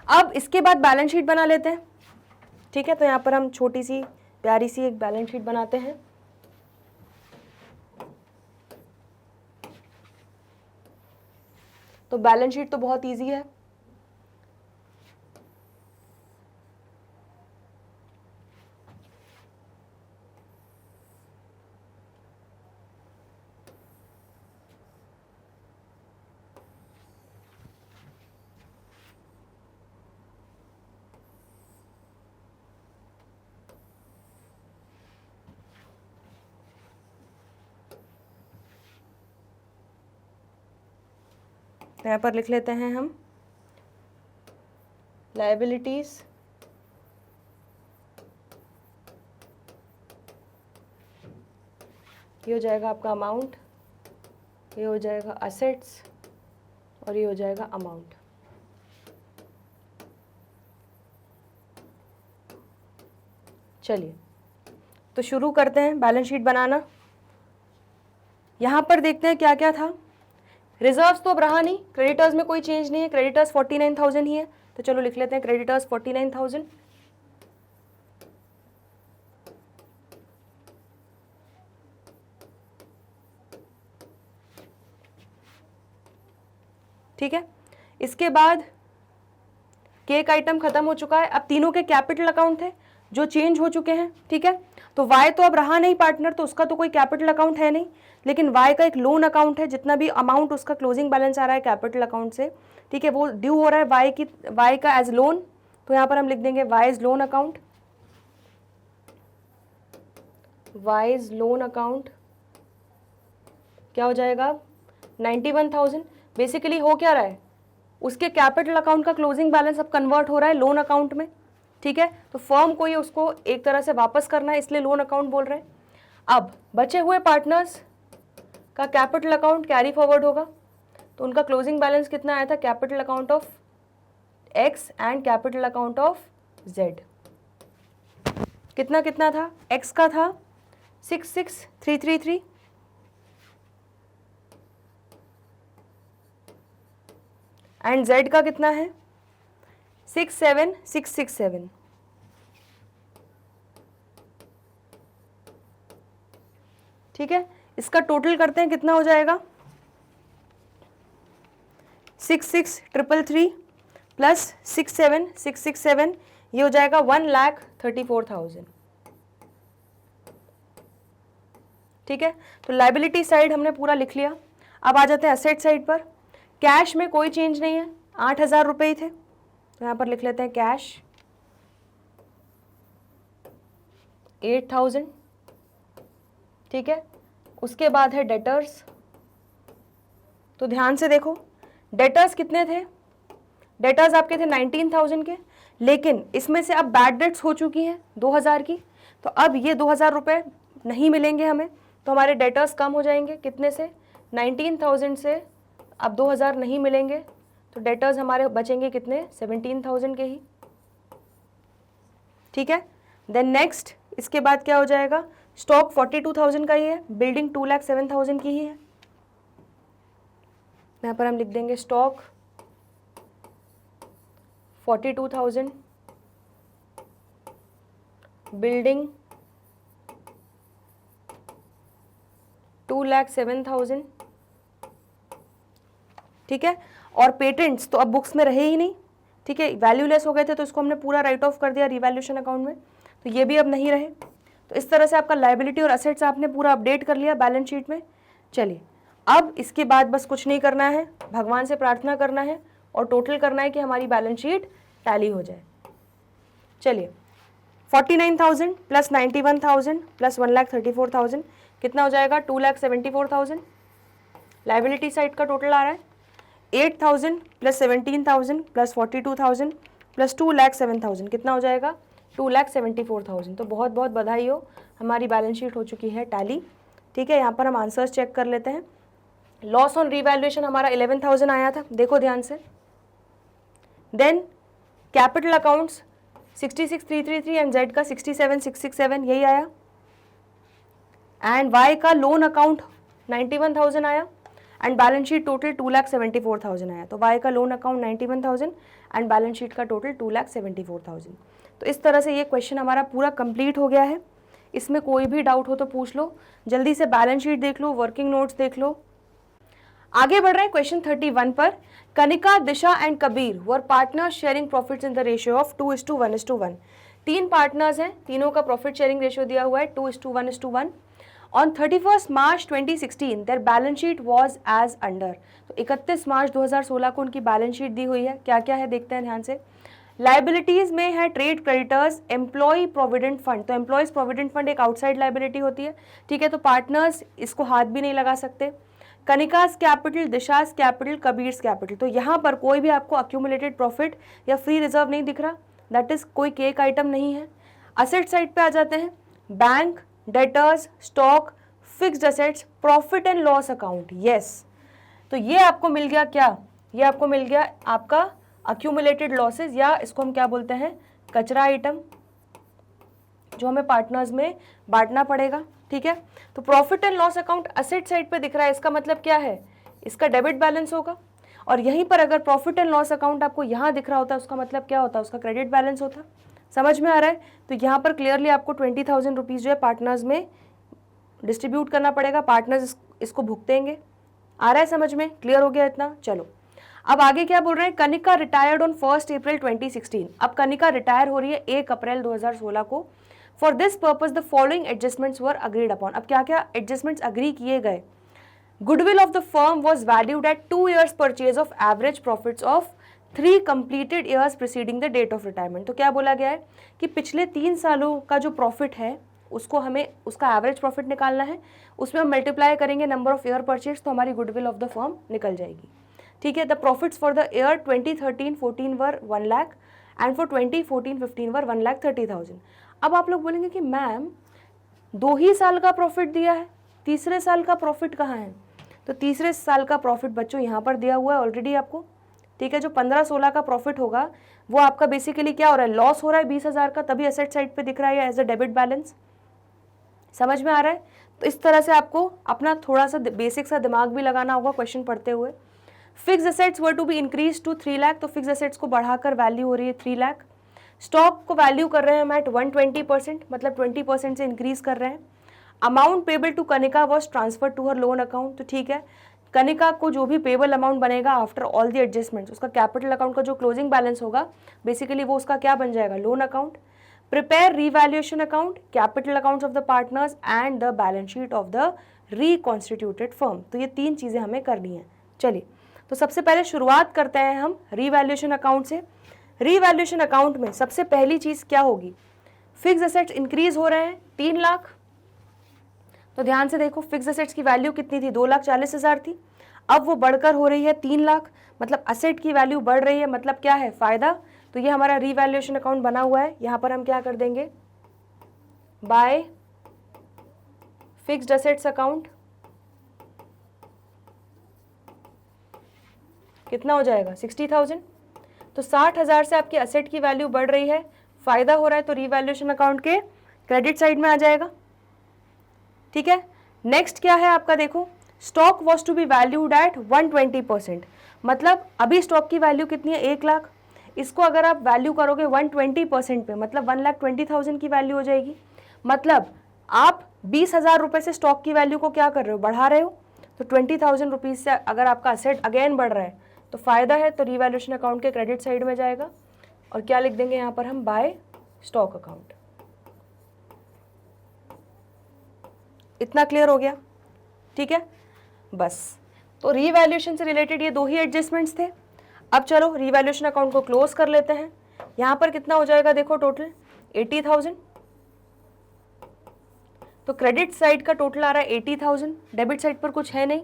[SPEAKER 1] अब इसके बाद बैलेंस शीट बना लेते हैं। ठीक है, तो यहां पर हम छोटी सी प्यारी सी एक बैलेंस शीट बनाते हैं। तो बैलेंस शीट तो बहुत इजी है। यहाँ पर लिख लेते हैं हम लायबिलिटीज, ये हो जाएगा आपका अमाउंट, ये हो जाएगा असेट्स, और ये हो जाएगा अमाउंट। चलिए तो शुरू करते हैं बैलेंस शीट बनाना। यहां पर देखते हैं क्या क्या था। रिजर्व्स तो अब रहा नहीं, क्रेडिटर्स में कोई चेंज नहीं है, क्रेडिटर्स 49,000 ही है, तो चलो लिख लेते हैं क्रेडिटर्स 49,000। ठीक है, इसके बाद केक आइटम खत्म हो चुका है। अब तीनों के कैपिटल अकाउंट थे जो चेंज हो चुके हैं। ठीक है, तो वाई तो अब रहा नहीं पार्टनर, तो उसका तो कोई कैपिटल अकाउंट है नहीं, लेकिन वाई का एक लोन अकाउंट है, जितना भी अमाउंट उसका क्लोजिंग बैलेंस आ रहा है कैपिटल अकाउंट से, ठीक है, वो ड्यू हो रहा है वाई का एज लोन। तो यहाँ पर हम लिख देंगे wise loan account, wise loan account क्या हो जाएगा 91,000। बेसिकली हो क्या रहा है, उसके कैपिटल अकाउंट का क्लोजिंग बैलेंस अब कन्वर्ट हो रहा है लोन अकाउंट में। ठीक है, तो फर्म को ये उसको एक तरह से वापस करना है, इसलिए लोन अकाउंट बोल रहे हैं। अब बचे हुए पार्टनर्स का कैपिटल अकाउंट कैरी फॉरवर्ड होगा, तो उनका क्लोजिंग बैलेंस कितना आया था, capital account of x and capital account of Z, कितना कितना था, एक्स का था 66,333, एंड जेड का कितना है 67,667। ठीक है, इसका टोटल करते हैं, कितना हो जाएगा 66,333 प्लस 67,667, ये हो जाएगा 1,34,000। ठीक है, तो लायबिलिटी साइड हमने पूरा लिख लिया। अब आ जाते हैं एसेट साइड पर। कैश में कोई चेंज नहीं है, 8,000 रुपये ही थे, तो यहाँ पर लिख लेते हैं कैश 8,000। ठीक है, उसके बाद है डेटर्स। तो ध्यान से देखो, डेटर्स कितने थे, डेटर्स आपके थे 19,000 के, लेकिन इसमें से अब बैड डेट्स हो चुकी हैं 2,000 की, तो अब ये 2,000 रुपये नहीं मिलेंगे हमें, तो हमारे डेटर्स कम हो जाएंगे, कितने से 19,000 से अब 2,000 नहीं मिलेंगे, तो डेटर्स हमारे बचेंगे कितने 17,000 के ही। ठीक है, देन नेक्स्ट इसके बाद क्या हो जाएगा, स्टॉक 42,000 का ही है, बिल्डिंग 2,07,000 की ही है, यहाँ पर हम लिख देंगे स्टॉक 42,000, बिल्डिंग 2,07,000। ठीक है, और पेटेंट्स तो अब बुक्स में रहे ही नहीं, ठीक है, वैल्यूलेस हो गए थे तो इसको हमने पूरा राइट ऑफ कर दिया रिवैल्यूएशन अकाउंट में, तो ये भी अब नहीं रहे। तो इस तरह से आपका लायबिलिटी और असेट्स आपने पूरा अपडेट कर लिया बैलेंस शीट में। चलिए अब इसके बाद बस कुछ नहीं करना है, भगवान से प्रार्थना करना है और टोटल करना है कि हमारी बैलेंस शीट टैली हो जाए। चलिए 49,000 प्लस 91,000 प्लस 1,34,000 कितना हो जाएगा? 2,74,000। लायबिलिटी साइड का टोटल आ रहा है 8,000 प्लस 17,000 प्लस 42,000 प्लस 2,07,000 कितना हो जाएगा? 2,74,000। तो बहुत बहुत बधाई हो, हमारी बैलेंस शीट हो चुकी है टैली। ठीक है, यहाँ पर हम आंसर्स चेक कर लेते हैं। लॉस ऑन रीवैल्यूएशन हमारा 11,000 आया था, देखो ध्यान से। Then capital accounts 66,333 and Z का 67,667 यही आया। एंड वाई का लोन अकाउंट 91,000 आया एंड बैलेंस शीट टोटल 2,74,000 आया। तो वाई का loan account 91,000 and balance sheet का टोटल 2,74,000। तो इस तरह से ये क्वेश्चन हमारा पूरा कंप्लीट हो गया है। इसमें कोई भी डाउट हो तो पूछ लो, जल्दी से बैलेंस शीट देख लो, वर्किंग नोट्स देख लो। आगे बढ़ रहे हैं क्वेश्चन 31 पर। Kanika, Disha and Kabir were partners sharing profits in the ratio of 2:1:1। 3 partners हैं, तीनों का प्रॉफिट शेयरिंग रेशियो दिया हुआ है 2:1:1। On 31 March 2016 there balance sheet was as under. तो 31 मार्च 2016 को उनकी बैलेंस शीट दी हुई है। क्या क्या है देखते हैं ध्यान से। लाइबिलिटीज में है trade creditors, employ provident fund. तो एम्प्लॉयज प्रोविडेंट फंड एक आउटसाइड लाइबिलिटी होती है, ठीक है, तो पार्टनर्स इसको हाथ भी नहीं लगा सकते। Kanika's capital, दिशास capital, Kabir's capital. तो यहाँ पर कोई भी आपको अक्यूमुलेटेड प्रॉफिट या फ्री रिजर्व नहीं दिख रहा, दैट इज कोई केक आइटम नहीं है। असेट साइड पे आ जाते हैं। Bank, debtors, stock, fixed assets, profit and loss account, yes. तो ये आपको मिल गया क्या? ये आपको मिल गया आपका अक्यूमुलेटेड लॉसेज, या इसको हम क्या बोलते हैं? कचरा आइटम, जो हमें पार्टनर्स में बांटना पड़ेगा, ठीक है। तो profit and loss account asset side पे दिख रहा है, इसका मतलब क्या है? इसका डेबिट बैलेंस होगा। और यहीं पर अगर प्रॉफिट एंड लॉस अकाउंट आपको यहाँ दिख रहा होता है, उसका मतलब क्या होता है? उसका क्रेडिट बैलेंस होता। समझ में आ रहा है? तो यहाँ पर क्लियरली आपको 20,000 रुपीज़ जो है पार्टनर्स में डिस्ट्रीब्यूट करना पड़ेगा, पार्टनर्स इसको भुगतेंगे। आ रहा है समझ में? क्लियर हो गया इतना? चलो अब आगे क्या बोल रहे हैं। कनिका रिटायर्ड ऑन 1 अप्रैल 2016। अब कनिका रिटायर हो रही है 1 अप्रैल 2016 को। For this purpose the following adjustments were agreed upon. अब क्या क्या एडजस्टमेंट्स अग्री किए गए? Goodwill of the firm was valued at 2 years purchase of average profits of 3 completed years preceding the date of retirement. तो क्या बोला गया है कि पिछले 3 सालों का जो प्रॉफिट है उसको हमें उसका एवरेज प्रॉफिट निकालना है, उसमें हम मल्टीप्लाई करेंगे नंबर ऑफ ईयर परचेज, तो हमारी गुडविल ऑफ द फर्म निकल जाएगी, ठीक है। The profits for the year 2013-14 were 1 lakh and for 2014-15 वर 1,30,000। अब आप लोग बोलेंगे कि मैम 2 ही साल का प्रॉफिट दिया है, तीसरे साल का प्रॉफिट कहाँ है? तो तीसरे साल का प्रॉफिट बच्चों यहाँ पर दिया हुआ है ऑलरेडी आपको, ठीक है। जो 15-16 का प्रॉफिट होगा वो आपका बेसिकली क्या हो रहा है? लॉस हो रहा है 20,000 का, तभी एसेट साइड पे दिख रहा है एज अ डेबिट बैलेंस। समझ में आ रहा है? तो इस तरह से आपको अपना थोड़ा सा बेसिक सा दिमाग भी लगाना होगा क्वेश्चन पढ़ते हुए। Fix assets were to be increase to 3 lakh. तो फिक्स असेट्स को बढ़ाकर वैल्यू हो रही है 3 लाख। स्टॉक को वैल्यू कर रहे हैं हम एट 120%, मतलब 20% से इंक्रीज कर रहे हैं। Amount payable to Kanika was transfer to her loan account. तो ठीक है, कनिका को जो भी पेबल अमाउंट बनेगा आफ्टर ऑल द एडजस्टमेंट्स, उसका कैपिटल अकाउंट का जो क्लोजिंग बैलेंस होगा बेसिकली वो उसका क्या बन जाएगा? Loan account. Prepare revaluation account, capital accounts of the partners and the balance sheet of the reconstituted firm. तो ये 3 चीजें हमें करनी है। चलिए तो सबसे पहले शुरुआत करते हैं हम रीवैल्यूएशन अकाउंट से। रीवैल्यूएशन अकाउंट में सबसे पहली चीज क्या होगी? फिक्स असेट्स इंक्रीज हो रहे हैं 3 लाख। तो ध्यान से देखो, फिक्स असेट्स की वैल्यू कितनी थी? 2,40,000 थी। अब वो बढ़कर हो रही है 3 लाख, मतलब असेट की वैल्यू बढ़ रही है, मतलब क्या है? फायदा। तो ये हमारा रीवैल्यूएशन अकाउंट बना हुआ है। यहाँ पर हम क्या कर देंगे? Bye fixed assets account. कितना हो जाएगा? 60,000। तो 60,000 से आपकी असेट की वैल्यू बढ़ रही है, फायदा हो रहा है, तो रीवैल्यूएशन अकाउंट के क्रेडिट साइड में आ जाएगा, ठीक है। नेक्स्ट क्या है आपका? देखो, stock was to be valued at 120%। मतलब अभी स्टॉक की वैल्यू कितनी है? 1 लाख। इसको अगर आप वैल्यू करोगे 120% पे, मतलब 1,20,000 की वैल्यू हो जाएगी। मतलब आप 20,000 रुपये से स्टॉक की वैल्यू को क्या कर रहे हो? बढ़ा रहे हो। तो 20,000 रुपीज़ से अगर आपका असेट अगेन बढ़ रहा है तो फ़ायदा है तो रीवैल्यूएशन अकाउंट के क्रेडिट साइड में जाएगा। और क्या लिख देंगे यहाँ पर हम, बाय स्टॉक अकाउंट। इतना क्लियर हो गया? ठीक है, बस। तो रीवैल्यूएशन से रिलेटेड ये 2 ही एडजस्टमेंट्स थे। अब चलो रीवैल्यूएशन अकाउंट को क्लोज कर लेते हैं। यहाँ पर कितना हो जाएगा देखो, टोटल 80,000। तो क्रेडिट साइड का टोटल आ रहा है 80,000, डेबिट साइड पर कुछ है नहीं,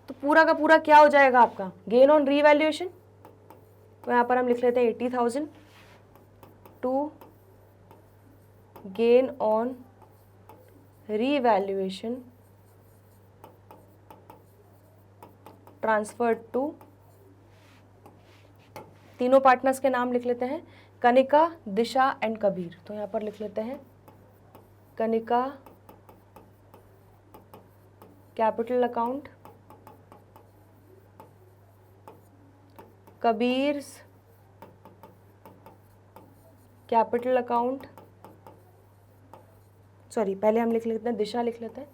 [SPEAKER 1] तो पूरा का पूरा क्या हो जाएगा आपका, गेन ऑन रीवैल्यूएशन। तो यहाँ पर हम लिख लेते हैं 80,000 to gain on revaluation transferred to, तीनों पार्टनर्स के नाम लिख लेते हैं, कनिका, दिशा एंड कबीर। तो यहाँ पर लिख लेते हैं Kanika capital account, Kabir's capital account, sorry पहले हम लिख लेते हैं दिशा, लिख लेते हैं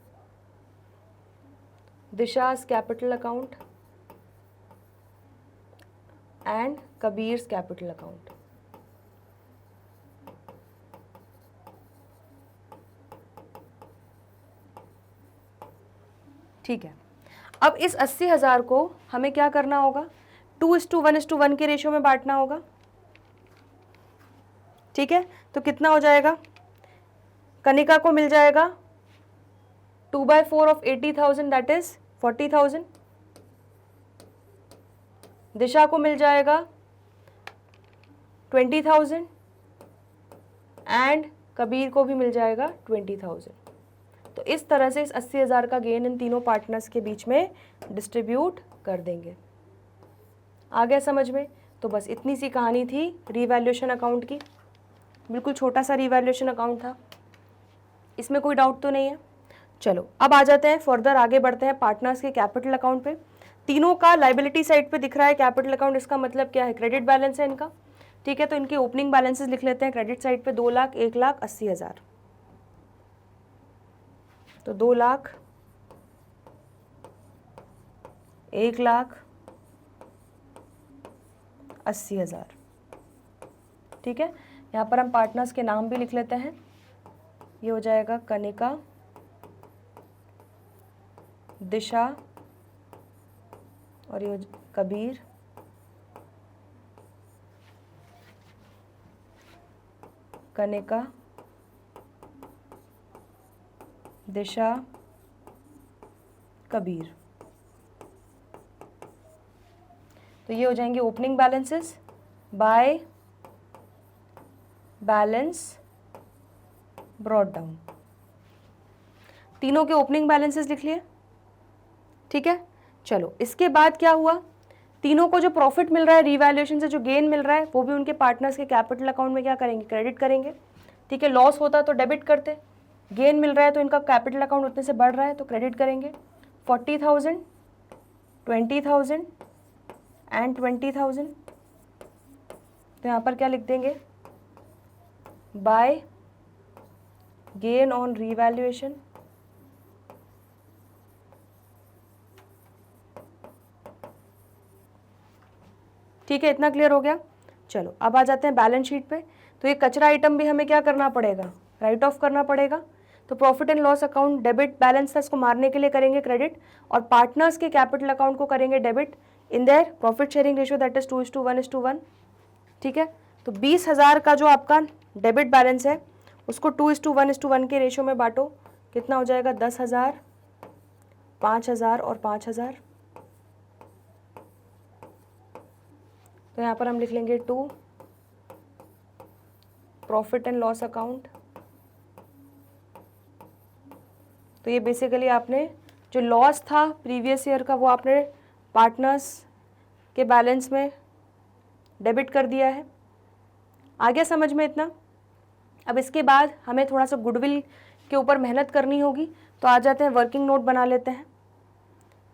[SPEAKER 1] Disha's capital account and Kabir's capital account. ठीक है, अब इस 80,000 को हमें क्या करना होगा, 2:1:1 के रेशियो में बांटना होगा। ठीक है, तो कितना हो जाएगा, कनिका को मिल जाएगा 2/4 ऑफ 80,000 दैट इज 40,000, दिशा को मिल जाएगा 20,000 एंड कबीर को भी मिल जाएगा 20,000। तो इस तरह से इस 80,000 का गेन इन तीनों पार्टनर्स के बीच में डिस्ट्रीब्यूट कर देंगे। आ गया समझ में? तो बस इतनी सी कहानी थी रीवैल्यूएशन अकाउंट की, बिल्कुल छोटा सा रीवैल्यूएशन अकाउंट था, इसमें कोई डाउट तो नहीं है। चलो अब आ जाते हैं फर्दर, आगे बढ़ते हैं पार्टनर्स के कैपिटल अकाउंट पे। तीनों का लाइबिलिटी साइड पे दिख रहा है कैपिटल अकाउंट, इसका मतलब क्या है, क्रेडिट बैलेंस है इनका। ठीक है, तो इनके ओपनिंग बैलेंसेस लिख लेते हैं क्रेडिट साइड पे, 2 लाख, 1,80,000। तो 2 लाख, 1,80,000। ठीक है, यहाँ पर हम पार्टनर्स के नाम भी लिख लेते हैं, ये हो जाएगा कनिका, दिशा और ये कबीर। कनिका, दिशा, कबीर। तो ये हो जाएंगे opening balances by balance brought down. तीनों के ओपनिंग बैलेंसेस लिख लिए। ठीक है, चलो इसके बाद क्या हुआ, तीनों को जो प्रॉफिट मिल रहा है रीवैल्यूएशन से, जो गेन मिल रहा है, वो भी उनके पार्टनर्स के कैपिटल अकाउंट में क्या करेंगे, क्रेडिट करेंगे। ठीक है, लॉस होता तो डेबिट करते, गेन मिल रहा है तो इनका कैपिटल अकाउंट उतने से बढ़ रहा है तो क्रेडिट करेंगे। 40,000, 20,000 एंड 20,000। तो यहाँ पर क्या लिख देंगे, बाय गेन ऑन रीवैल्यूएशन ठीक है, इतना क्लियर हो गया। चलो अब आ जाते हैं बैलेंस शीट पे। तो ये कचरा आइटम भी हमें क्या करना पड़ेगा, राइट ऑफ करना पड़ेगा। तो profit and loss account debit balance था, इसको मारने के लिए करेंगे क्रेडिट, और पार्टनर्स के कैपिटल अकाउंट को करेंगे debit in their profit sharing ratio that is 2:1:1। ठीक है, तो 20,000 का जो आपका डेबिट बैलेंस है उसको 2:1:1 के रेशियो में बांटो, कितना हो जाएगा, 10,000, 5,000 और 5,000। तो यहाँ पर हम लिख लेंगे 2 प्रॉफिट एंड लॉस अकाउंट। तो ये बेसिकली आपने जो लॉस था प्रीवियस ईयर का वो आपने पार्टनर्स के बैलेंस में डेबिट कर दिया है। आ गया समझ में इतना? अब इसके बाद हमें थोड़ा सा गुडविल के ऊपर मेहनत करनी होगी, तो आ जाते हैं वर्किंग नोट बना लेते हैं।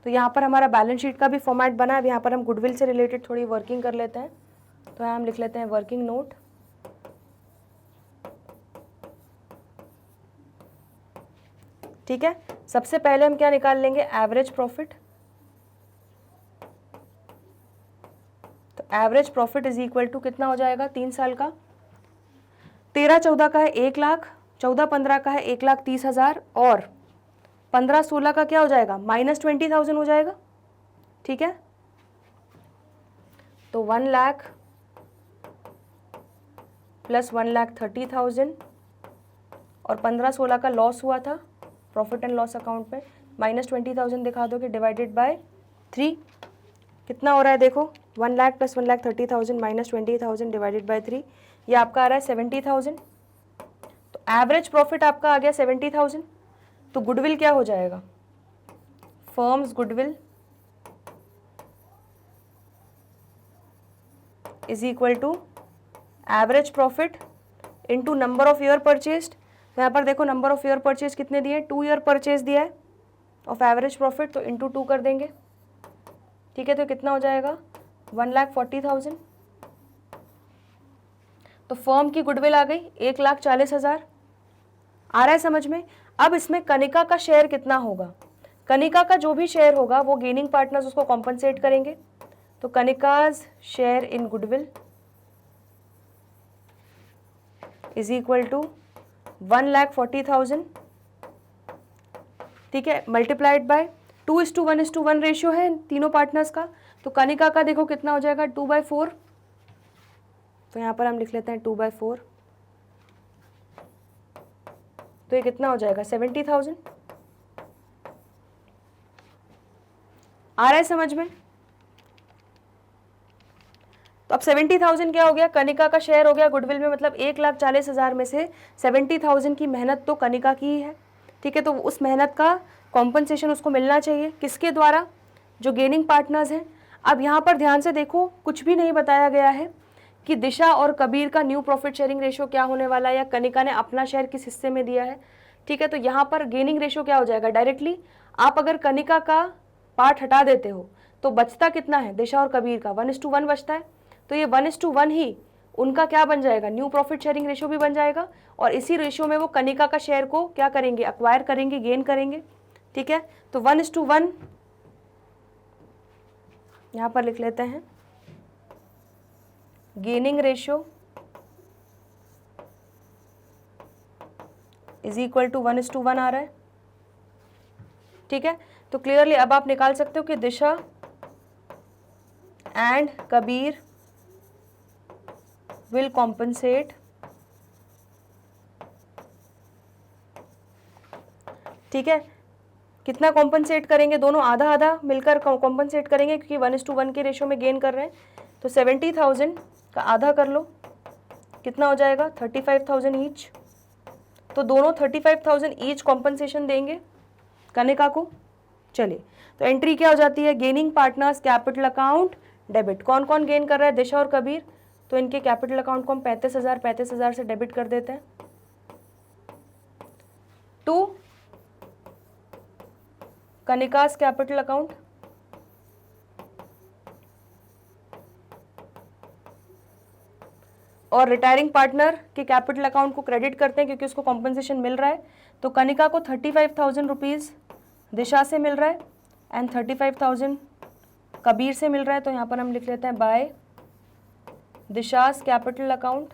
[SPEAKER 1] तो यहाँ पर हमारा बैलेंस शीट का भी फॉर्मेट बना है, यहाँ पर हम गुडविल से रिलेटेड थोड़ी वर्किंग कर लेते हैं। तो यहाँ हम लिख लेते हैं वर्किंग नोट। ठीक है, सबसे पहले हम क्या निकाल लेंगे, average profit. Average profit is equal to कितना हो जाएगा 3 साल का, 13-14 का है 1 लाख, 14-15 का है 1,30,000 और 15-16 का क्या हो जाएगा -20,000 हो जाएगा। ठीक है, तो 1 लाख प्लस 1,30,000 और 15-16 का लॉस हुआ था प्रॉफिट एंड लॉस अकाउंट में, -20,000 दिखा दो कि डिवाइडेड बाय 3 कितना हो रहा है देखो, 1 लाख प्लस 1,30,000 -20,000 डिवाइडेड बाय 3, ये आपका आ रहा है 70,000। तो एवरेज प्रॉफिट आपका आ गया 70,000। तो गुडविल क्या हो जाएगा, firm's goodwill is equal to average profit into number of year purchased. तो यहाँ पर देखो नंबर ऑफ ईयर परचेज कितने दिए, 2 ईयर परचेज दिया है ऑफ एवरेज प्रॉफिट, तो इंटू 2 कर देंगे। ठीक है, तो कितना हो जाएगा 1,40,000। तो फर्म की गुडविल आ गई 1,40,000। आ रहा है समझ में। अब इसमें कनिका का शेयर कितना होगा, कनिका का जो भी शेयर होगा वो गेनिंग पार्टनर्स उसको कॉम्पनसेट करेंगे। तो Kanika's share in goodwill is equal to 1,40,000। ठीक है, मल्टीप्लाइड बाय 2:1:1 रेशियो है तीनों पार्टनर्स का। तो कनिका का देखो कितना हो जाएगा 2/4। तो यहाँ पर हम लिख लेते हैं 2/4। तो ये कितना हो जाएगा 70,000। आ रहा है समझ में। तो अब 70,000 क्या हो गया, कनिका का शेयर हो गया गुडविल में, मतलब 1,40,000 में से 70,000 की मेहनत तो कनिका की ही है। ठीक है, तो उस मेहनत का कॉम्पनसेशन उसको मिलना चाहिए, किसके द्वारा, जो गेनिंग पार्टनर्स हैं। अब यहाँ पर ध्यान से देखो, कुछ भी नहीं बताया गया है कि दिशा और कबीर का न्यू प्रॉफिट शेयरिंग रेशियो क्या होने वाला है, या कनिका ने अपना शेयर किस हिस्से में दिया है। ठीक है, तो यहाँ पर गेनिंग रेशियो क्या हो जाएगा, डायरेक्टली आप अगर कनिका का पार्ट हटा देते हो तो बचता कितना है, दिशा और कबीर का 1:1 बचता है। तो ये 1:1 ही उनका क्या बन जाएगा, न्यू प्रॉफिट शेयरिंग रेशियो भी बन जाएगा, और इसी रेशियो में वो कनिका का शेयर को क्या करेंगे, अक्वायर करेंगे, गेन करेंगे। ठीक है, तो 1:1 यहाँ पर लिख लेते हैं, gaining ratio is equal to 1:1 आ रहा है। ठीक है, तो क्लियरली अब आप निकाल सकते हो कि दिशा एंड कबीर विल कॉम्पनसेट। ठीक है, कितना कॉम्पनसेट करेंगे, दोनों आधा आधा मिलकर कॉम्पनसेट करेंगे, क्योंकि 1:1 के रेशियो में गेन कर रहे हैं। तो 70,000 का आधा कर लो, कितना हो जाएगा 35,000 ईच। तो दोनों 35,000 ईच कॉम्पनसेशन देंगे कनिका को। चलिए, तो एंट्री क्या हो जाती है, gaining partners capital account debit. कौन कौन गेन कर रहा है, दिशा और कबीर, तो इनके कैपिटल अकाउंट को हम 35,000 से डेबिट कर देते हैं। टू कनिकास कैपिटल अकाउंट, और रिटायरिंग पार्टनर के कैपिटल अकाउंट को क्रेडिट करते हैं क्योंकि उसको कॉम्पनसेशन मिल रहा है। तो कनिका को 35,000 रुपीज़ दिशा से मिल रहा है एंड 35,000 कबीर से मिल रहा है। तो यहाँ पर हम लिख लेते हैं by Disha's capital account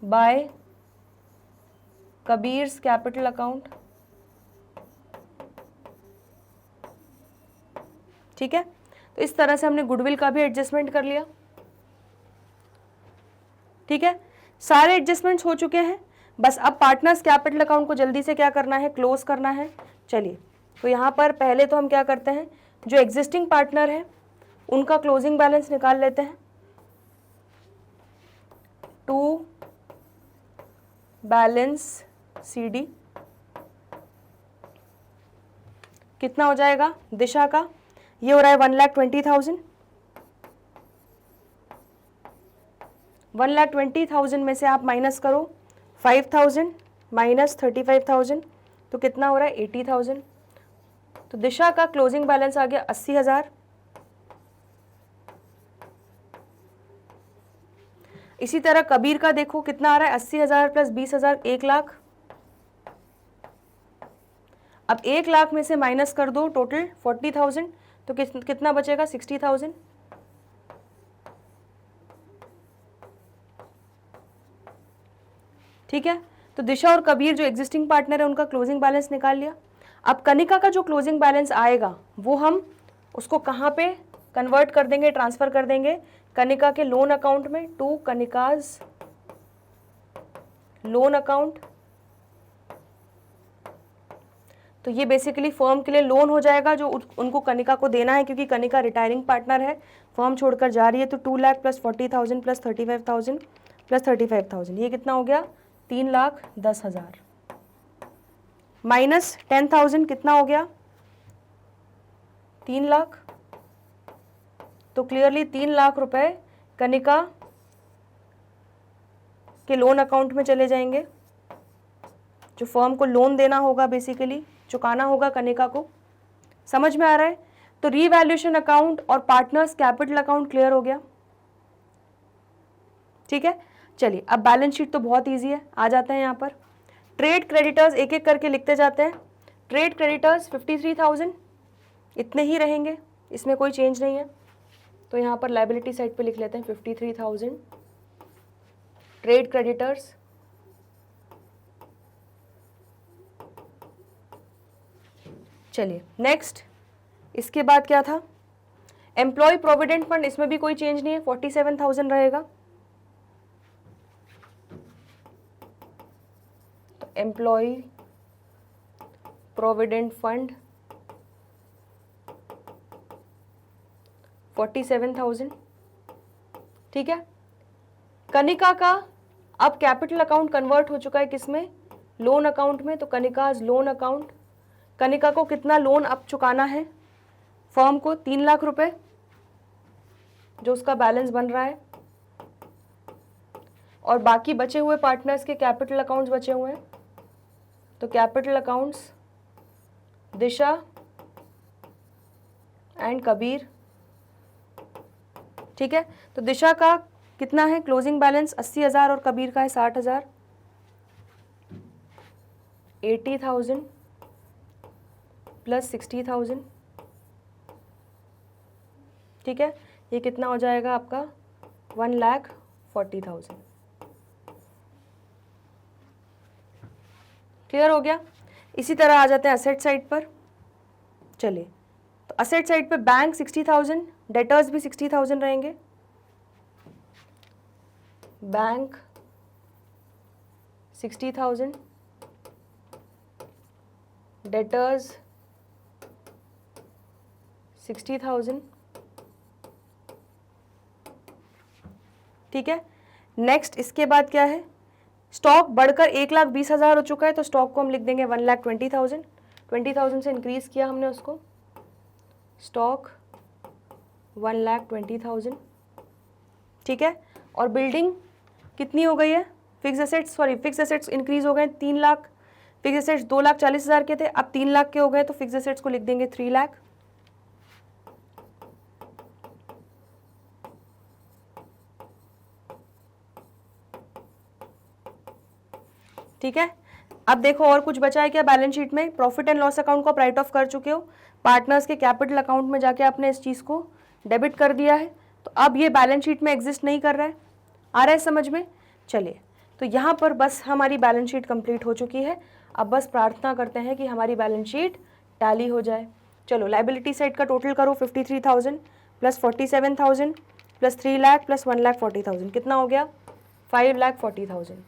[SPEAKER 1] by Kabir's capital account. ठीक है, तो इस तरह से हमने गुडविल का भी एडजस्टमेंट कर लिया। ठीक है, सारे एडजस्टमेंट्स हो चुके हैं, बस अब पार्टनर्स कैपिटल अकाउंट को जल्दी से क्या करना है, क्लोज करना है। चलिए, तो यहाँ पर पहले तो हम क्या करते हैं, जो एग्जिस्टिंग पार्टनर है उनका क्लोजिंग बैलेंस निकाल लेते हैं। टू बैलेंस CD कितना हो जाएगा, दिशा का ये हो रहा है 1,20,000। 1,20,000 में से आप माइनस करो 5,000 माइनस 35,000, तो कितना हो रहा है 80,000। तो दिशा का क्लोजिंग बैलेंस आ गया 80,000। इसी तरह कबीर का देखो कितना आ रहा है, 80,000 प्लस 20,000 1 लाख। अब 1 लाख में से माइनस कर दो टोटल 40,000, तो कितना बचेगा? 60,000। ठीक है, तो दिशा और कबीर जो एग्जिस्टिंग पार्टनर है उनका क्लोजिंग बैलेंस निकाल लिया। अब कनिका का जो क्लोजिंग बैलेंस आएगा वो हम उसको कहाँ पे कन्वर्ट कर देंगे, ट्रांसफर कर देंगे कनिका के लोन अकाउंट में, टू कनिकाज लोन अकाउंट। तो ये बेसिकली फर्म के लिए लोन हो जाएगा जो उनको कनिका को देना है, क्योंकि कनिका रिटायरिंग पार्टनर है, फर्म छोड़कर जा रही है। तो 2 लाख प्लस 40,000 प्लस 35,000 प्लस 35,000, ये कितना हो गया? 3,10,000 माइनस 10,000 कितना हो गया? 3 लाख। तो क्लियरली 3 लाख रुपए कनिका के लोन अकाउंट में चले जाएंगे, जो फर्म को लोन देना होगा, बेसिकली चुकाना होगा कनिका को। समझ में आ रहा है? तो रीवैल्यूएशन अकाउंट और पार्टनर्स कैपिटल अकाउंट क्लियर हो गया। ठीक है, चलिए अब बैलेंस शीट तो बहुत इजी है, आ जाते हैं यहाँ पर। ट्रेड क्रेडिटर्स एक एक करके लिखते जाते हैं। ट्रेड क्रेडिटर्स 53,000 इतने ही रहेंगे, इसमें कोई चेंज नहीं है। तो यहाँ पर लायबिलिटी साइड पे लिख लेते हैं 53,000 ट्रेड क्रेडिटर्स। चलिए नेक्स्ट, इसके बाद क्या था? एम्प्लॉय प्रोविडेंट फंड, इसमें भी कोई चेंज नहीं है, 47,000 रहेगा। तो एम्प्लॉय प्रोविडेंट फंड 47,000। ठीक है, कनिका का अब कैपिटल अकाउंट कन्वर्ट हो चुका है किसमें? लोन अकाउंट में। तो कनिकाज लोन अकाउंट, कनिका को कितना लोन अब चुकाना है फर्म को? 3 लाख रुपए जो उसका बैलेंस बन रहा है, और बाकी बचे हुए पार्टनर्स के कैपिटल अकाउंट्स बचे हुए हैं। तो capital accounts Disha and Kabir. ठीक है, तो दिशा का कितना है क्लोजिंग बैलेंस? 80,000 और कबीर का है 60,000। 80,000 प्लस 60,000। ठीक है, ये कितना हो जाएगा आपका? 1,40,000। क्लियर हो गया? इसी तरह आ जाते हैं असेट साइड पर। चलिए, तो असेट साइड पे बैंक 60,000, डेटर्स भी 60,000 रहेंगे। Bank 60,000, debtors 60,000। ठीक है, नेक्स्ट इसके बाद क्या है? स्टॉक बढ़कर 1,20,000 हो चुका है, तो स्टॉक को हम लिख देंगे 1,20,000। 20,000 से इंक्रीज किया हमने उसको, स्टॉक 1,20,000। ठीक है, और बिल्डिंग कितनी हो गई है? फिक्स एसेट्स इंक्रीज हो गए 3 लाख। फिक्स एसेट्स 2,40,000 के थे, अब 3 लाख के हो गए, तो फिक्स एसेट्स को लिख देंगे 3 लाख। ठीक है, अब देखो और कुछ बचा है क्या बैलेंस शीट में? प्रॉफिट एंड लॉस अकाउंट को आप राइट ऑफ कर चुके हो, पार्टनर्स के कैपिटल अकाउंट में जाके आपने इस चीज़ को डेबिट कर दिया है, तो अब ये बैलेंस शीट में एग्जिस्ट नहीं कर रहा है। आ रहा है समझ में? चलिए, तो यहाँ पर बस हमारी बैलेंस शीट कंप्लीट हो चुकी है। अब बस प्रार्थना करते हैं कि हमारी बैलेंस शीट टैली हो जाए। चलो, लायबिलिटी साइड का टोटल करो, 53,000 प्लस 47,000 प्लस 3 लाख प्लस 1,40,000, कितना हो गया? 5,40,000।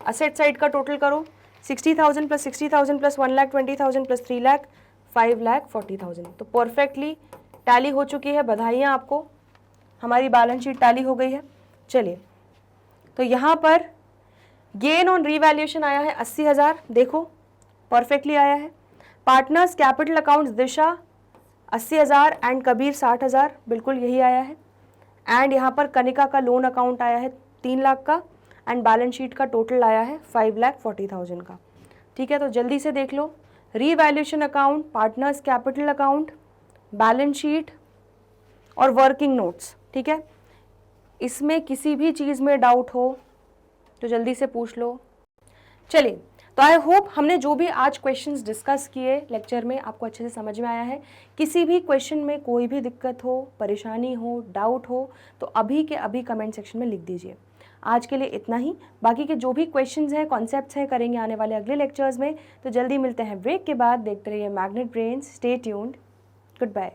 [SPEAKER 1] असेट साइड का टोटल करो, 60,000 प्लस 60,000 प्लस 1,20,000 प्लस 3 लाख 5,40,000। तो परफेक्टली टैली हो चुकी है, बधाइयाँ आपको, हमारी बैलेंस शीट टैली हो गई है। चलिए, तो यहाँ पर गेन ऑन रीवैल्यूएशन आया है 80,000, देखो परफेक्टली आया है। Partners capital accounts Disha 80,000 and Kabir 60,000, बिल्कुल यही आया है। एंड यहाँ पर कनिका का लोन अकाउंट आया है 3 लाख का, एंड बैलेंस शीट का टोटल आया है 5,40,000 का। ठीक है, तो जल्दी से देख लो, revaluation account, partners capital account, balance sheet और वर्किंग नोट्स। ठीक है, इसमें किसी भी चीज़ में डाउट हो तो जल्दी से पूछ लो। चलिए, तो तो आई होप हमने जो भी आज क्वेश्चंस डिस्कस किए लेक्चर में आपको अच्छे से समझ में आया है। किसी भी क्वेश्चन में कोई भी दिक्कत हो, परेशानी हो, डाउट हो तो अभी के अभी कमेंट सेक्शन में लिख दीजिए। आज के लिए इतना ही। बाकी के जो भी क्वेश्चंस हैं, कॉन्सेप्ट्स हैं, करेंगे आने वाले अगले लेक्चर्स में। तो जल्दी मिलते हैं ब्रेक के बाद। देखते रहिए Magnet Brains. Stay tuned. Good bye.